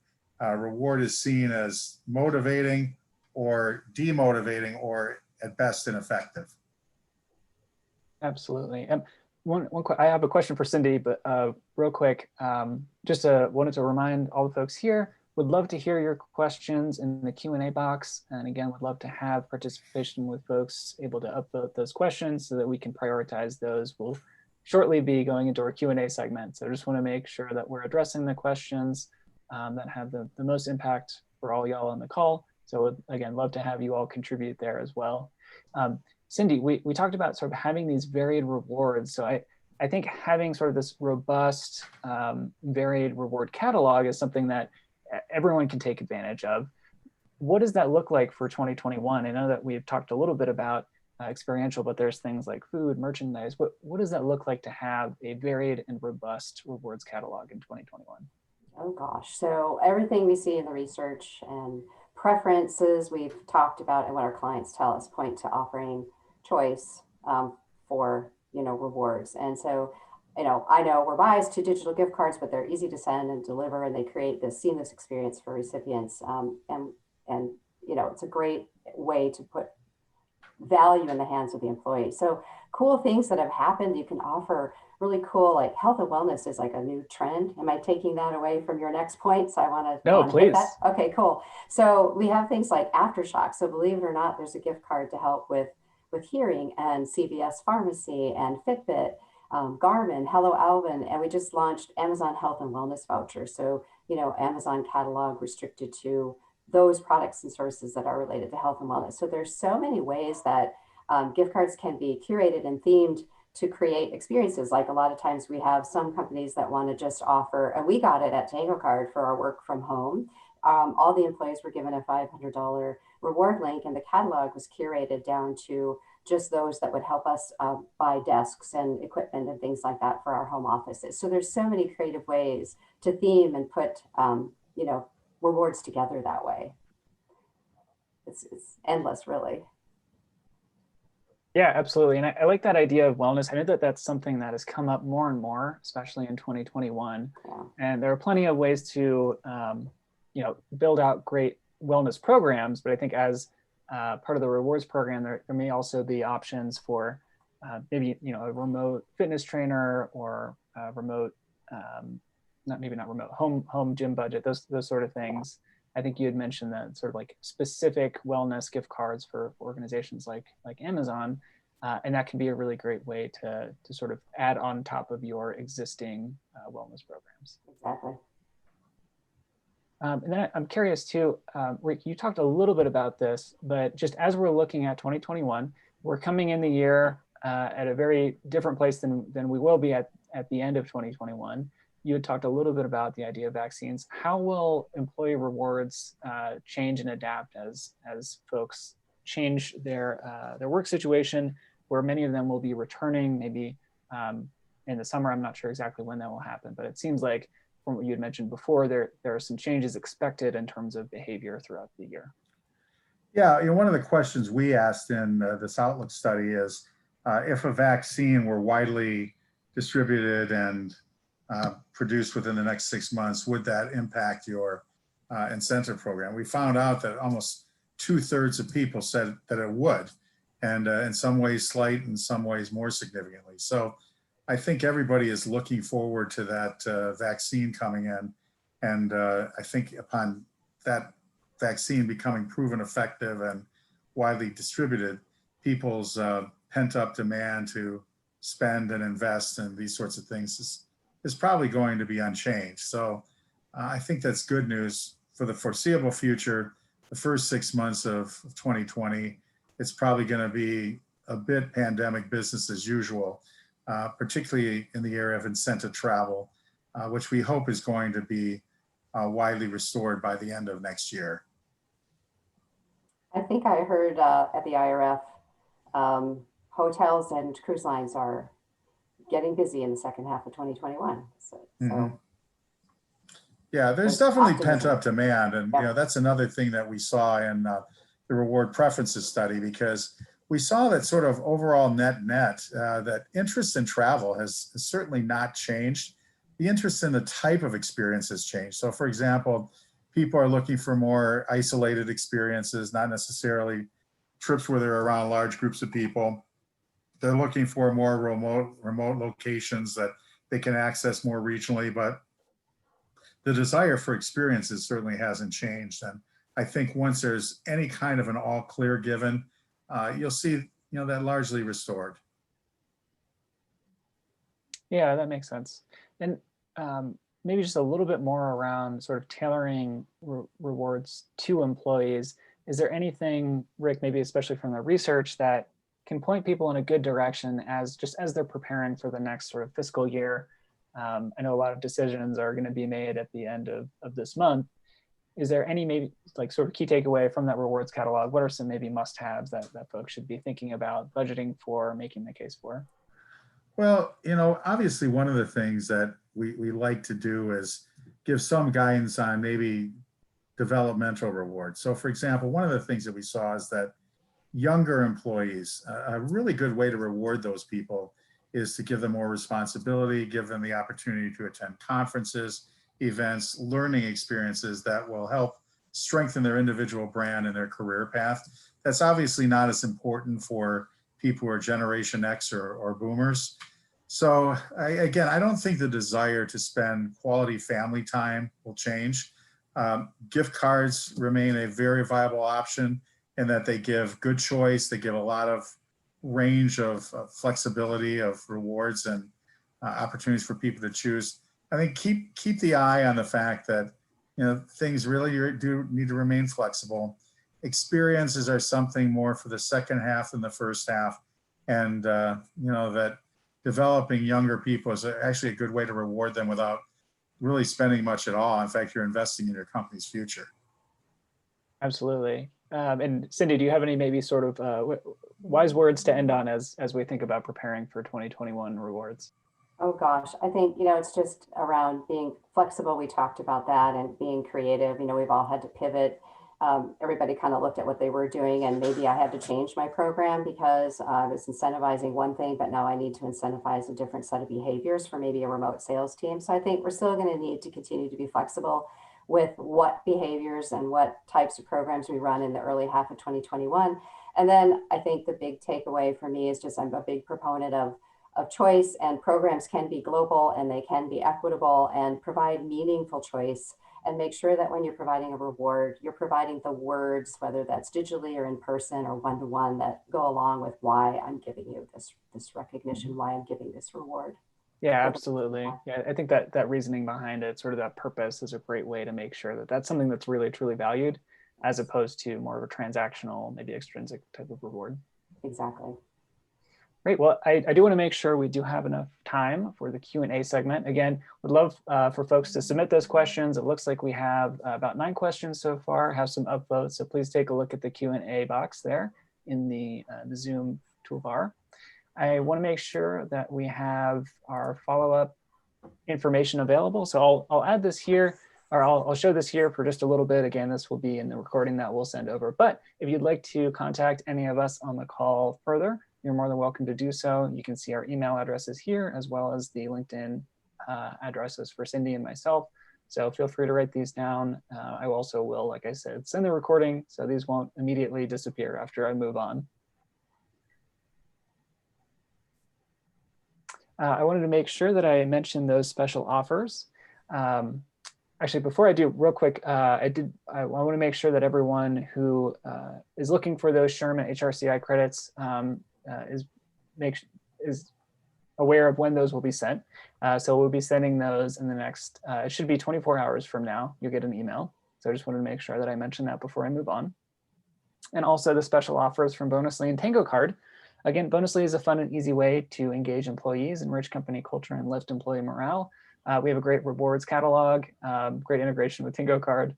reward is seen as motivating or demotivating or at best ineffective.
Absolutely. I have a question for Cindy, but real quick, just wanted to remind all the folks here, would love to hear your questions in the Q&A box. And again, would love to have participation with folks able to upvote those questions so that we can prioritize those. We'll shortly be going into our Q&A segment. So I just want to make sure that we're addressing the questions that have the most impact for all y'all on the call. So again, love to have you all contribute there as well. Cindy, we talked about sort of having these varied rewards. So I think having sort of this robust, varied reward catalog is something that everyone can take advantage of. What does that look like for 2021? I know that we've talked a little bit about experiential, but there's things like food, merchandise. What does that look like to have a varied and robust rewards catalog in 2021?
Oh gosh, so everything we see in the research and preferences we've talked about and what our clients tell us point to offering choice for rewards. And so I know we're biased to digital gift cards, but they're easy to send and deliver, and they create this seamless experience for recipients. And it's a great way to put value in the hands of the employee. So cool things that have happened, you can offer really cool, like health and wellness is like a new trend. Am I taking that away from your next point? So I want to
No, please.
that. Okay, cool. So we have things like aftershock. So believe it or not, there's a gift card to help with hearing, and CVS Pharmacy and Fitbit, Garmin, Hello Alvin, and we just launched Amazon Health and Wellness Voucher. So, Amazon catalog restricted to those products and services that are related to health and wellness. So there's so many ways that gift cards can be curated and themed to create experiences. Like a lot of times we have some companies that want to just offer, and we got it at Tango Card for our work from home. All the employees were given a $500 reward link, and the catalog was curated down to just those that would help us buy desks and equipment and things like that for our home offices. So there's so many creative ways to theme and put, rewards together that way. It's endless, really.
Yeah, absolutely. And I like that idea of wellness. I know that that's something that has come up more and more, especially in 2021.
Yeah.
And there are plenty of ways to, build out great wellness programs. But I think as part of the rewards program, there may also be options for maybe, a remote fitness trainer or a remote, home gym budget, those sort of things. I think you had mentioned that sort of like specific wellness gift cards for organizations like Amazon, and that can be a really great way to sort of add on top of your existing wellness programs.
Exactly.
And then I'm curious too, Rick, you talked a little bit about this, but just as we're looking at 2021, we're coming in the year at a very different place than we will be at the end of 2021. You had talked a little bit about the idea of vaccines. How will employee rewards change and adapt as folks change their work situation, where many of them will be returning maybe in the summer? I'm not sure exactly when that will happen, but it seems like from what you had mentioned before, there are some changes expected in terms of behavior throughout the year.
Yeah, one of the questions we asked in this Outlook study is if a vaccine were widely distributed and produced within the next 6 months, would that impact your incentive program? We found out that almost 2/3 of people said that it would, and in some ways slight, in some ways more significantly. So I think everybody is looking forward to that vaccine coming in. And I think upon that vaccine becoming proven effective and widely distributed, people's pent up demand to spend and invest in these sorts of things is probably going to be unchanged. So I think that's good news for the foreseeable future. The first 6 months of 2020, it's probably going to be a bit pandemic business as usual. Particularly in the area of incentive travel, which we hope is going to be widely restored by the end of next year.
I think I heard at the IRF, hotels and cruise lines are getting busy in the second half of 2021. So
yeah, there's definitely pent up demand. And that's another thing that we saw in the reward preferences study, because we saw that sort of overall net that interest in travel has certainly not changed. The interest in the type of experience has changed. So for example, people are looking for more isolated experiences, not necessarily trips where they're around large groups of people. They're looking for more remote locations that they can access more regionally, but the desire for experiences certainly hasn't changed. And I think once there's any kind of an all clear given, you'll see, that largely restored.
Yeah, that makes sense. And maybe just a little bit more around sort of tailoring rewards to employees. Is there anything, Rick, maybe especially from the research, that can point people in a good direction as they're preparing for the next sort of fiscal year? I know a lot of decisions are going to be made at the end of this month. Is there any maybe like sort of key takeaway from that rewards catalog? What are some maybe must-haves that folks should be thinking about, budgeting for, making the case for?
Well, obviously one of the things that we like to do is give some guidance on maybe developmental rewards. So for example, one of the things that we saw is that younger employees, a really good way to reward those people is to give them more responsibility, give them the opportunity to attend conferences, events, learning experiences that will help strengthen their individual brand and their career path. That's obviously not as important for people who are Generation X or boomers. So I don't think the desire to spend quality family time will change. Gift cards remain a very viable option in that they give good choice. They give a lot of range of flexibility of rewards and opportunities for people to choose. I think keep the eye on the fact that things really do need to remain flexible. Experiences are something more for the second half than the first half, and that developing younger people is actually a good way to reward them without really spending much at all. In fact, you're investing in your company's future.
Absolutely. And Cindy, do you have any maybe sort of wise words to end on as we think about preparing for 2021 rewards?
Oh gosh, I think, it's just around being flexible. We talked about that, and being creative. We've all had to pivot. Everybody kind of looked at what they were doing, and maybe I had to change my program because I was incentivizing one thing, but now I need to incentivize a different set of behaviors for maybe a remote sales team. So I think we're still going to need to continue to be flexible with what behaviors and what types of programs we run in the early half of 2021. And then I think the big takeaway for me is just I'm a big proponent of choice, and programs can be global and they can be equitable and provide meaningful choice, and make sure that when you're providing a reward, you're providing the words, whether that's digitally or in person or one-to-one, that go along with why I'm giving you this recognition, why I'm giving this reward.
Yeah,
for
absolutely. Yeah, I think that that reasoning behind it, sort of that purpose, is a great way to make sure that that's something that's really truly valued, as opposed to more of a transactional, maybe extrinsic type of reward.
exactly.
Great. Well, I do want to make sure we do have enough time for the Q&A segment. Again, would love for folks to submit those questions. It looks like we have about 9 questions so far, have some upvotes. So please take a look at the Q&A box there in the Zoom toolbar. I want to make sure that we have our follow-up information available. So I'll add this here, or I'll show this here for just a little bit. Again, this will be in the recording that we'll send over. But if you'd like to contact any of us on the call further, you're more than welcome to do so. You can see our email addresses here, as well as the LinkedIn addresses for Cindy and myself. So feel free to write these down. I also will, like I said, send the recording, so these won't immediately disappear after I move on. I wanted to make sure that I mentioned those special offers. Actually, before I do, real quick, I want to make sure that everyone who is looking for those Sherman HRCI credits is aware of when those will be sent. So we'll be sending those in the next, it should be 24 hours from now, you'll get an email. So I just wanted to make sure that I mentioned that before I move on. And also the special offers from Bonusly and Tango Card. Again, Bonusly is a fun and easy way to engage employees, enrich company culture, and lift employee morale. We have a great rewards catalog, great integration with Tango Card,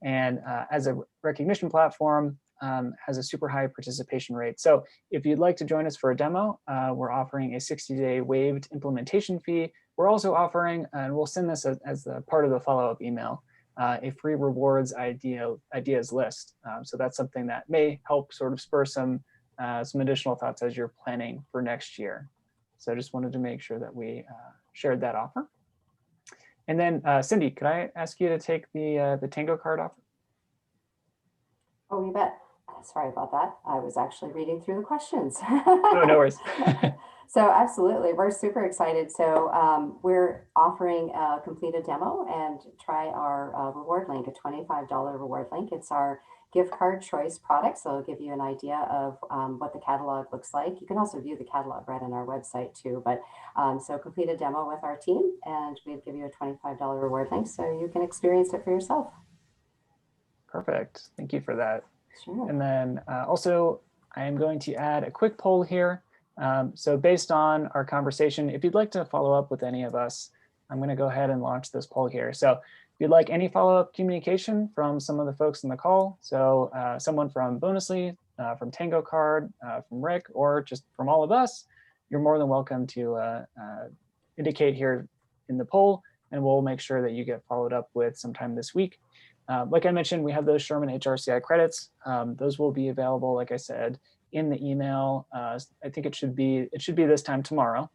and as a recognition platform, has a super high participation rate. So if you'd like to join us for a demo, we're offering a 60-day waived implementation fee. We're also offering, and we'll send this as a part of the follow-up email, a free rewards ideas list. So that's something that may help sort of spur some additional thoughts as you're planning for next year. So I just wanted to make sure that we shared that offer. And then Cindy, could I ask you to take the Tango Card offer?
Oh, you bet. Sorry about that. I was actually reading through the questions.
Oh, no worries.
So absolutely, we're super excited. So we're offering complete a demo and try our reward link, a $25 reward link. It's our gift card choice product. So it'll give you an idea of what the catalog looks like. You can also view the catalog right on our website too. But so complete a demo with our team and we'll give you a $25 reward link so you can experience it for yourself.
Perfect. Thank you for that.
Sure.
And then also, I am going to add a quick poll here. So based on our conversation, if you'd like to follow up with any of us, I'm going to go ahead and launch this poll here. So if you'd like any follow-up communication from some of the folks in the call, so someone from Bonusly, from Tango Card, from Rick, or just from all of us, you're more than welcome to indicate here in the poll, and we'll make sure that you get followed up with sometime this week. Like I mentioned, we have those Sherman HRCI credits. Those will be available, like I said, in the email. I think it should be this time tomorrow.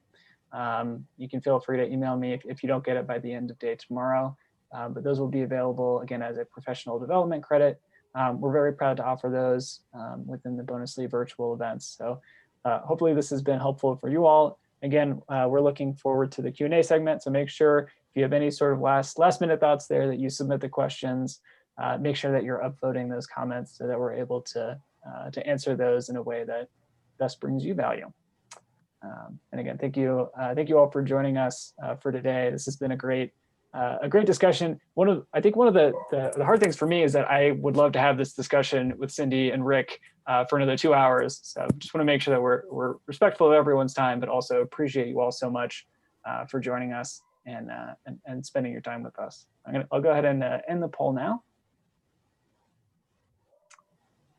You can feel free to email me if you don't get it by the end of day tomorrow. But those will be available, again, as a professional development credit. We're very proud to offer those within the Bonusly virtual events. So hopefully this has been helpful for you all. Again, we're looking forward to the Q&A segment. So make sure if you have any sort of last minute thoughts there that you submit the questions, make sure that you're upvoting those comments so that we're able to answer those in a way that best brings you value. And again, thank you all for joining us for today. This has been a great discussion. I think one of the hard things for me is that I would love to have this discussion with Cindy and Rick for another 2 hours. So just want to make sure that we're respectful of everyone's time, but also appreciate you all so much for joining us and spending your time with us. I'll go ahead and end the poll now.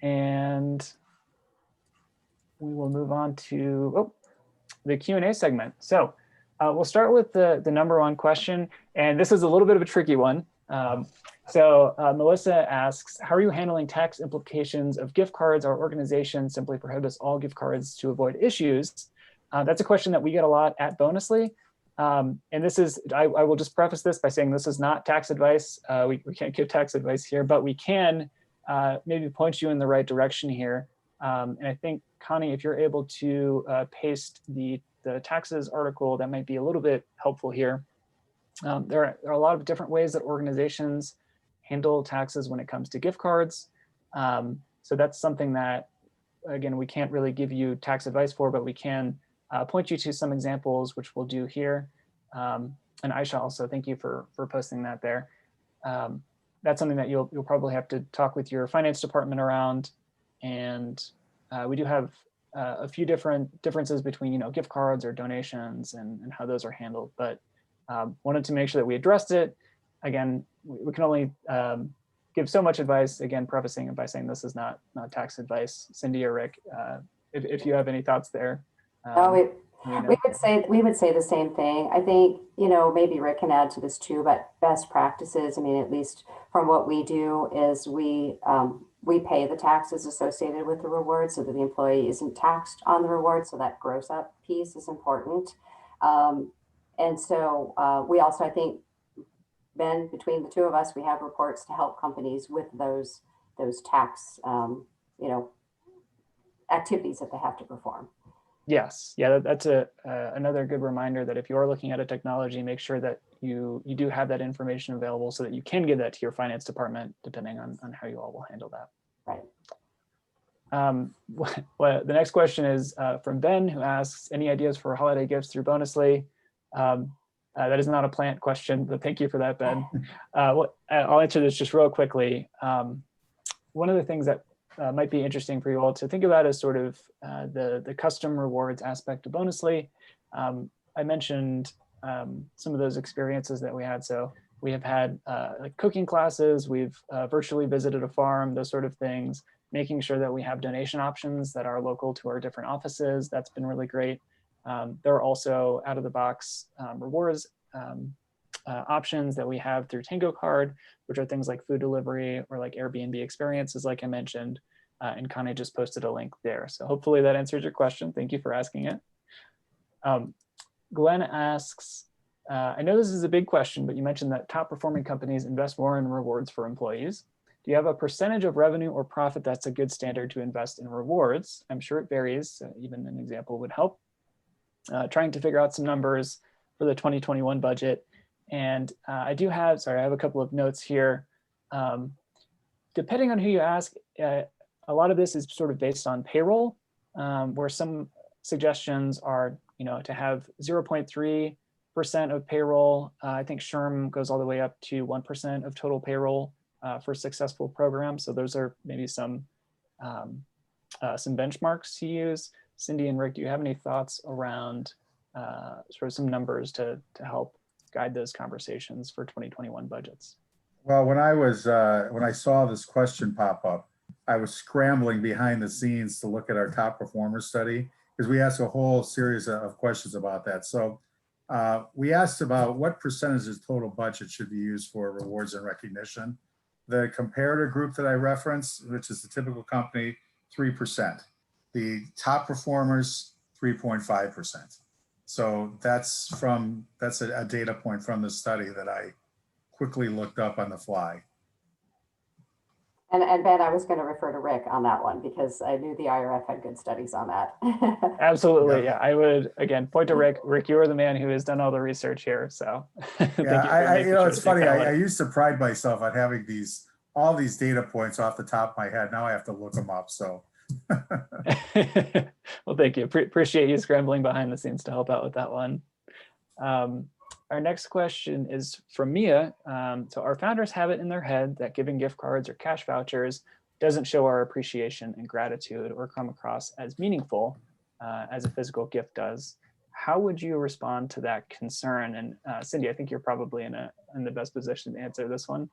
And we will move on to the Q&A segment. So we'll start with the number 1 question, and this is a little bit of a tricky one. So Melissa asks, how are you handling tax implications of gift cards? Our organization simply prohibits all gift cards to avoid issues. That's a question that we get a lot at Bonusly. And this is, I will just preface this by saying this is not tax advice. We can't give tax advice here, but we can maybe point you in the right direction here. And I think, Connie, if you're able to paste the taxes article, that might be a little bit helpful here. There are a lot of different ways that organizations handle taxes when it comes to gift cards. So that's something that, again, we can't really give you tax advice for, but we can point you to some examples, which we'll do here. And Aisha, also, thank you for posting that there. That's something that you'll probably have to talk with your finance department around. And we do have a few differences between, gift cards or donations and how those are handled. But wanted to make sure that we addressed it. Again, we can only give so much advice. Again, prefacing it by saying this is not tax advice. Cindy or Rick, if you have any thoughts there.
We would say the same thing. I think, maybe Rick can add to this too, but best practices, I mean, at least from what we do is we pay the taxes associated with the reward so that the employee isn't taxed on the reward. So that gross up piece is important. And so we also, I think, Ben, between the two of us, we have reports to help companies with those tax, activities that they have to perform.
Yes, yeah, that's another good reminder that if you are looking at a technology, make sure that you do have that information available so that you can give that to your finance department, depending on how you all will handle that.
Right.
Well, the next question is from Ben, who asks, any ideas for holiday gifts through Bonusly? That is not a plant question, but thank you for that, Ben. I'll answer this just real quickly. One of the things that might be interesting for you all to think about is sort of the custom rewards aspect of Bonusly. I mentioned some of those experiences that we had. So we have had like cooking classes, we've virtually visited a farm, those sort of things, making sure that we have donation options that are local to our different offices. That's been really great. There are also out-of-the-box rewards options that we have through Tango Card, which are things like food delivery or like Airbnb Experiences, like I mentioned, and Connie just posted a link there. So hopefully that answers your question. Thank you for asking it. Glenn asks, I know this is a big question, but you mentioned that top performing companies invest more in rewards for employees. Do you have a percentage of revenue or profit that's a good standard to invest in rewards? I'm sure it varies. Even an example would help. Trying to figure out some numbers for the 2021 budget. And I have a couple of notes here. Depending on who you ask, a lot of this is sort of based on payroll, where some suggestions are, to have 0.3% of payroll. I think SHRM goes all the way up to 1% of total payroll for successful programs. So those are maybe some benchmarks to use. Cindy and Rick, do you have any thoughts around sort of some numbers to help guide those conversations for 2021 budgets?
Well, when I saw this question pop up, I was scrambling behind the scenes to look at our top performer study because we asked a whole series of questions about that. So we asked about what percentage of total budget should be used for rewards and recognition. The comparator group that I referenced, which is the typical company, 3%. The top performers, 3.5%. So that's a data point from the study that I quickly looked up on the fly.
And Ben, I was going to refer to Rick on that one because I knew the IRF had good studies on that.
Absolutely, yeah. I would again point to Rick. Rick, you are the man who has done all the research here. So
yeah, it's funny. I used to pride myself on having all these data points off the top of my head. Now I have to look them up. So.
Well, thank you. Appreciate you scrambling behind the scenes to help out with that one. Our next question is from Mia. So our founders have it in their head that giving gift cards or cash vouchers doesn't show our appreciation and gratitude or come across as meaningful as a physical gift does. How would you respond to that concern? And Cindy, I think you're probably in the best position to answer this one.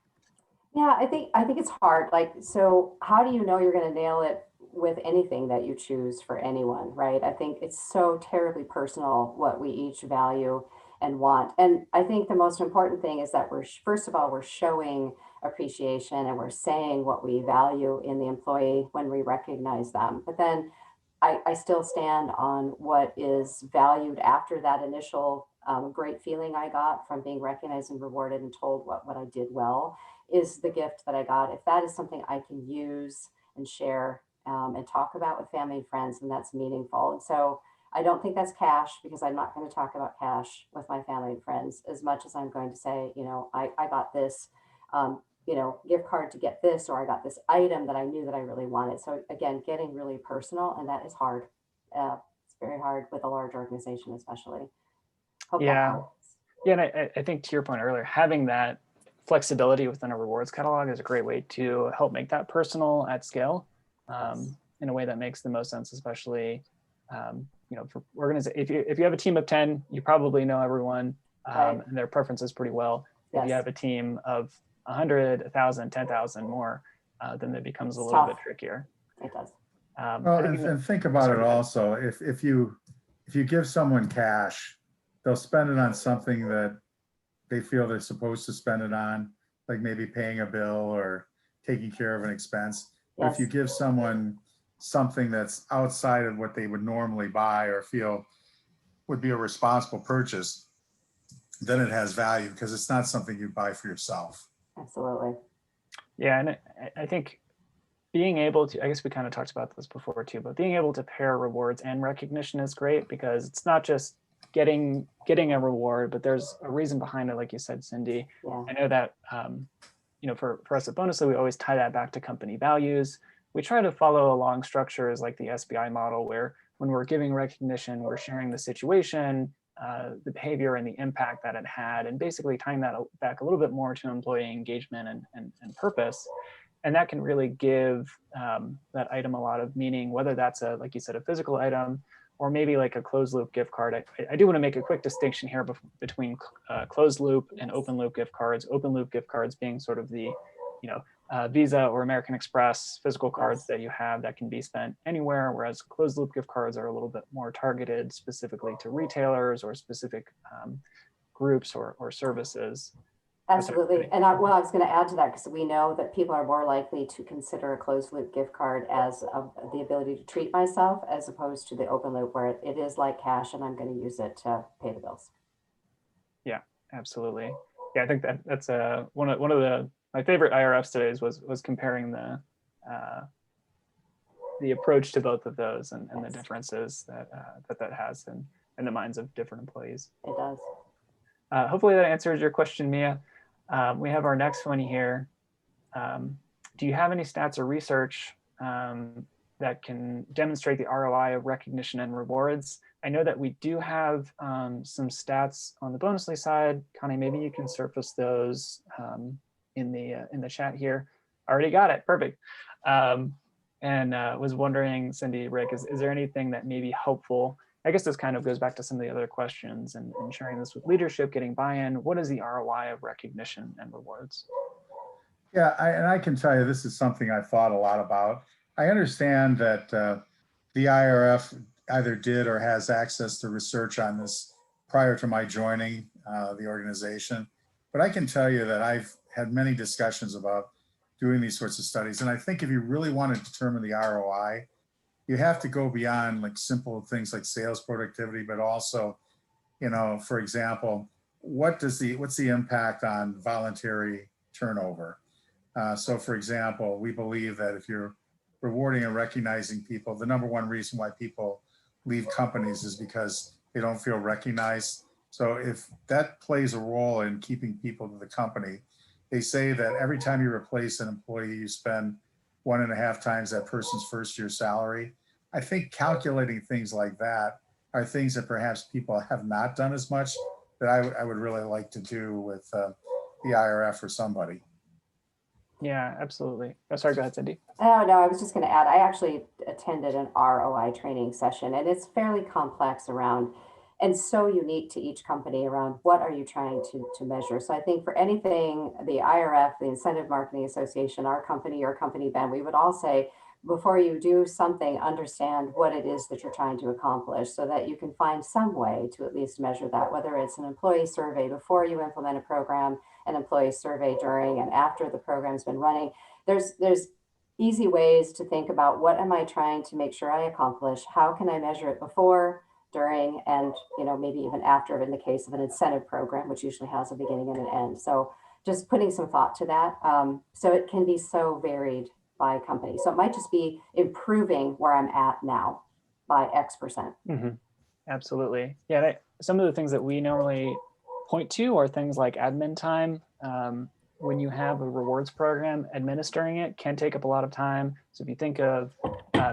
Yeah, I think it's hard. So how do you know you're going to nail it with anything that you choose for anyone, right? I think it's so terribly personal what we each value and want. And I think the most important thing is that first of all, we're showing appreciation and we're saying what we value in the employee when we recognize them. But then I still stand on what is valued after that initial great feeling I got from being recognized and rewarded and told what I did well is the gift that I got. If that is something I can use and share and talk about with family and friends, and that's meaningful. And so I don't think that's cash because I'm not going to talk about cash with my family and friends as much as I'm going to say, I got this, gift card to get this, or I got this item that I knew that I really wanted. So again, getting really personal, and that is hard. It's very hard with a large organization, especially. Hope
yeah. Yeah, and I think to your point earlier, having that flexibility within a rewards catalog is a great way to help make that personal at scale, in a way that makes the most sense, especially for if you have a team of 10, you probably know everyone,
Right.
and their preferences pretty well. If you
Yes.
have a team of 100, 1,000, 10,000 more, then it becomes a
It's
little
tough.
bit trickier.
It does.
Well,
I think
and think about it
sorry, go ahead.
also, if you give someone cash, they'll spend it on something that they feel they're supposed to spend it on, like maybe paying a bill or taking care of an expense. But if you
Yes.
give someone something that's outside of what they would normally buy or feel would be a responsible purchase, then it has value because it's not something you buy for yourself.
Absolutely.
Yeah, and I think being able to, I guess we kind of talked about this before too, but being able to pair rewards and recognition is great because it's not just getting a reward, but there's a reason behind it, like you said, Cindy.
Yeah.
I know that for us at Bonusly, we always tie that back to company values. We try to follow along structures like the SBI model, where when we're giving recognition, we're sharing the situation, the behavior, and the impact that it had, and basically tying that back a little bit more to employee engagement and purpose. And that can really give that item a lot of meaning, whether that's like you said, a physical item, or maybe like a closed loop gift card. I do want to make a quick distinction here between closed loop and open loop gift cards. Open loop gift cards being sort of the, Visa or American Express physical cards that you have that can be spent anywhere, whereas closed loop gift cards are a little bit more targeted specifically to retailers or specific groups or services.
Absolutely. And I was going to add to that because we know that people are more likely to consider a closed loop gift card as the ability to treat myself as opposed to the open loop where it is like cash and I'm going to use it to pay the bills.
Yeah, absolutely. Yeah, I think that's one of my favorite IRFs today was comparing the approach to both of those and the differences that has in the minds of different employees.
It does.
Hopefully that answers your question, Mia. We have our next one here. Do you have any stats or research that can demonstrate the ROI of recognition and rewards? I know that we do have some stats on the Bonusly side. Connie, maybe you can surface those in the chat here. Already got it, perfect. And was wondering, Cindy, Rick, is there anything that may be helpful? I guess this kind of goes back to some of the other questions and sharing this with leadership, getting buy-in. What is the ROI of recognition and rewards?
Yeah, and I can tell you this is something I've thought a lot about. I understand that the IRF either did or has access to research on this prior to my joining the organization. But I can tell you that I've had many discussions about doing these sorts of studies. And I think if you really want to determine the ROI, you have to go beyond like simple things like sales productivity, but also, for example, what's the impact on voluntary turnover? So for example, we believe that if you're rewarding and recognizing people, the number one reason why people leave companies is because they don't feel recognized. So if that plays a role in keeping people to the company, they say that every time you replace an employee, you spend 1.5 times that person's first year salary. I think calculating things like that are things that perhaps people have not done as much that I would really like to do with the IRF or somebody.
Yeah, absolutely. Oh, sorry, go ahead, Cindy.
Oh, no, I was just going to add, I actually attended an ROI training session, and it's fairly complex around and so unique to each company around what are you trying to measure. So I think for anything, the IRF, the Incentive Marketing Association, our company, your company, Ben, we would all say, before you do something, understand what it is that you're trying to accomplish so that you can find some way to at least measure that, whether it's an employee survey before you implement a program, an employee survey during and after the program's been running. There's easy ways to think about what am I trying to make sure I accomplish? How can I measure it before, during, and maybe even after in the case of an incentive program, which usually has a beginning and an end. So just putting some thought to that. So it can be so varied by company. So it might just be improving where I'm at now by X%.
Mm-hmm. Absolutely. Yeah, some of the things that we normally point to are things like admin time. When you have a rewards program, administering it can take up a lot of time. So if you think of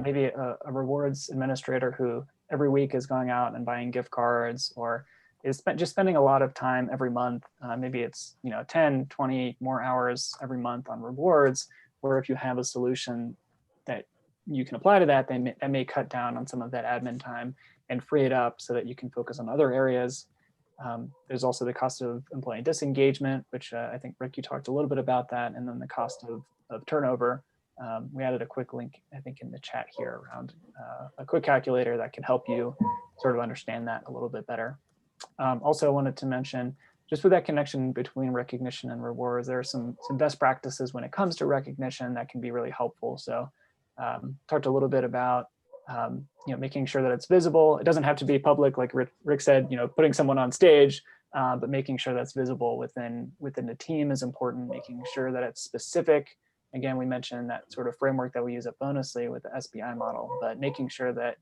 maybe a rewards administrator who every week is going out and buying gift cards or is just spending a lot of time every month. Maybe it's 10, 20 more hours every month on rewards, where if you have a solution that you can apply to that, that may cut down on some of that admin time and free it up so that you can focus on other areas. There's also the cost of employee disengagement, which I think, Rick, you talked a little bit about that, and then the cost of turnover. We added a quick link, I think, in the chat here around a quick calculator that can help you sort of understand that a little bit better. Also, I wanted to mention, just with that connection between recognition and rewards, there are some best practices when it comes to recognition that can be really helpful. So talked a little bit about making sure that it's visible. It doesn't have to be public, like Rick said, putting someone on stage, but making sure that's visible within the team is important, making sure that it's specific. Again, we mentioned that sort of framework that we use at Bonusly with the SBI model, but making sure that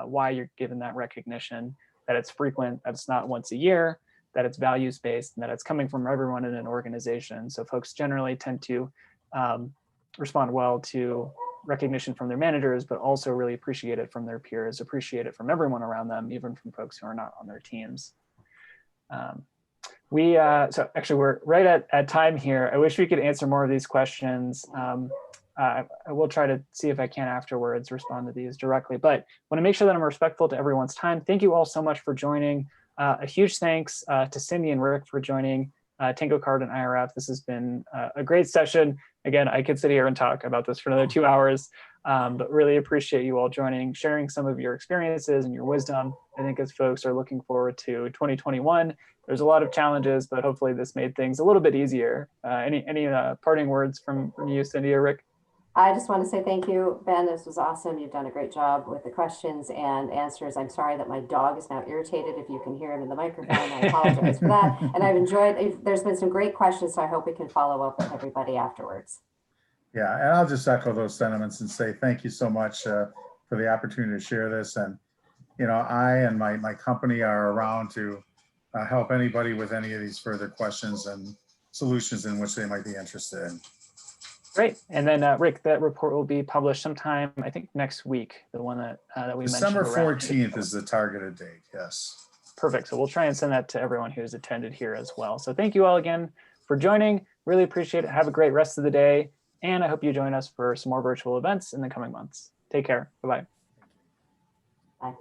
why you're given that recognition, that it's frequent, that it's not once a year, that it's values-based, and that it's coming from everyone in an organization. So folks generally tend to respond well to recognition from their managers, but also really appreciate it from their peers, appreciate it from everyone around them, even from folks who are not on their teams. So actually we're right at time here. I wish we could answer more of these questions. I will try to see if I can afterwards respond to these directly, but I want to make sure that I'm respectful to everyone's time. Thank you all so much for joining. A huge thanks to Cindy and Rick for joining Tango Card and IRF. This has been a great session. Again, I could sit here and talk about this for another 2 hours, but really appreciate you all joining, sharing some of your experiences and your wisdom. I think as folks are looking forward to 2021, there's a lot of challenges, but hopefully this made things a little bit easier. Any parting words from you, Cindy or Rick?
I just want to say thank you, Ben. This was awesome. You've done a great job with the questions and answers. I'm sorry that my dog is now irritated. If you can hear him in the microphone, I apologize for that. And I've enjoyed, there's been some great questions, so I hope we can follow up with everybody afterwards.
Yeah, and I'll just echo those sentiments and say thank you so much for the opportunity to share this. And, I and my company are around to help anybody with any of these further questions and solutions in which they might be interested in.
Great. And then Rick, that report will be published sometime, I think next week, the one that we mentioned.
December 14th is the targeted date, yes.
Perfect. So we'll try and send that to everyone who's attended here as well. So thank you all again for joining. Really appreciate it. Have a great rest of the day. And I hope you join us for some more virtual events in the coming months. Take care. Bye-bye.
Bye.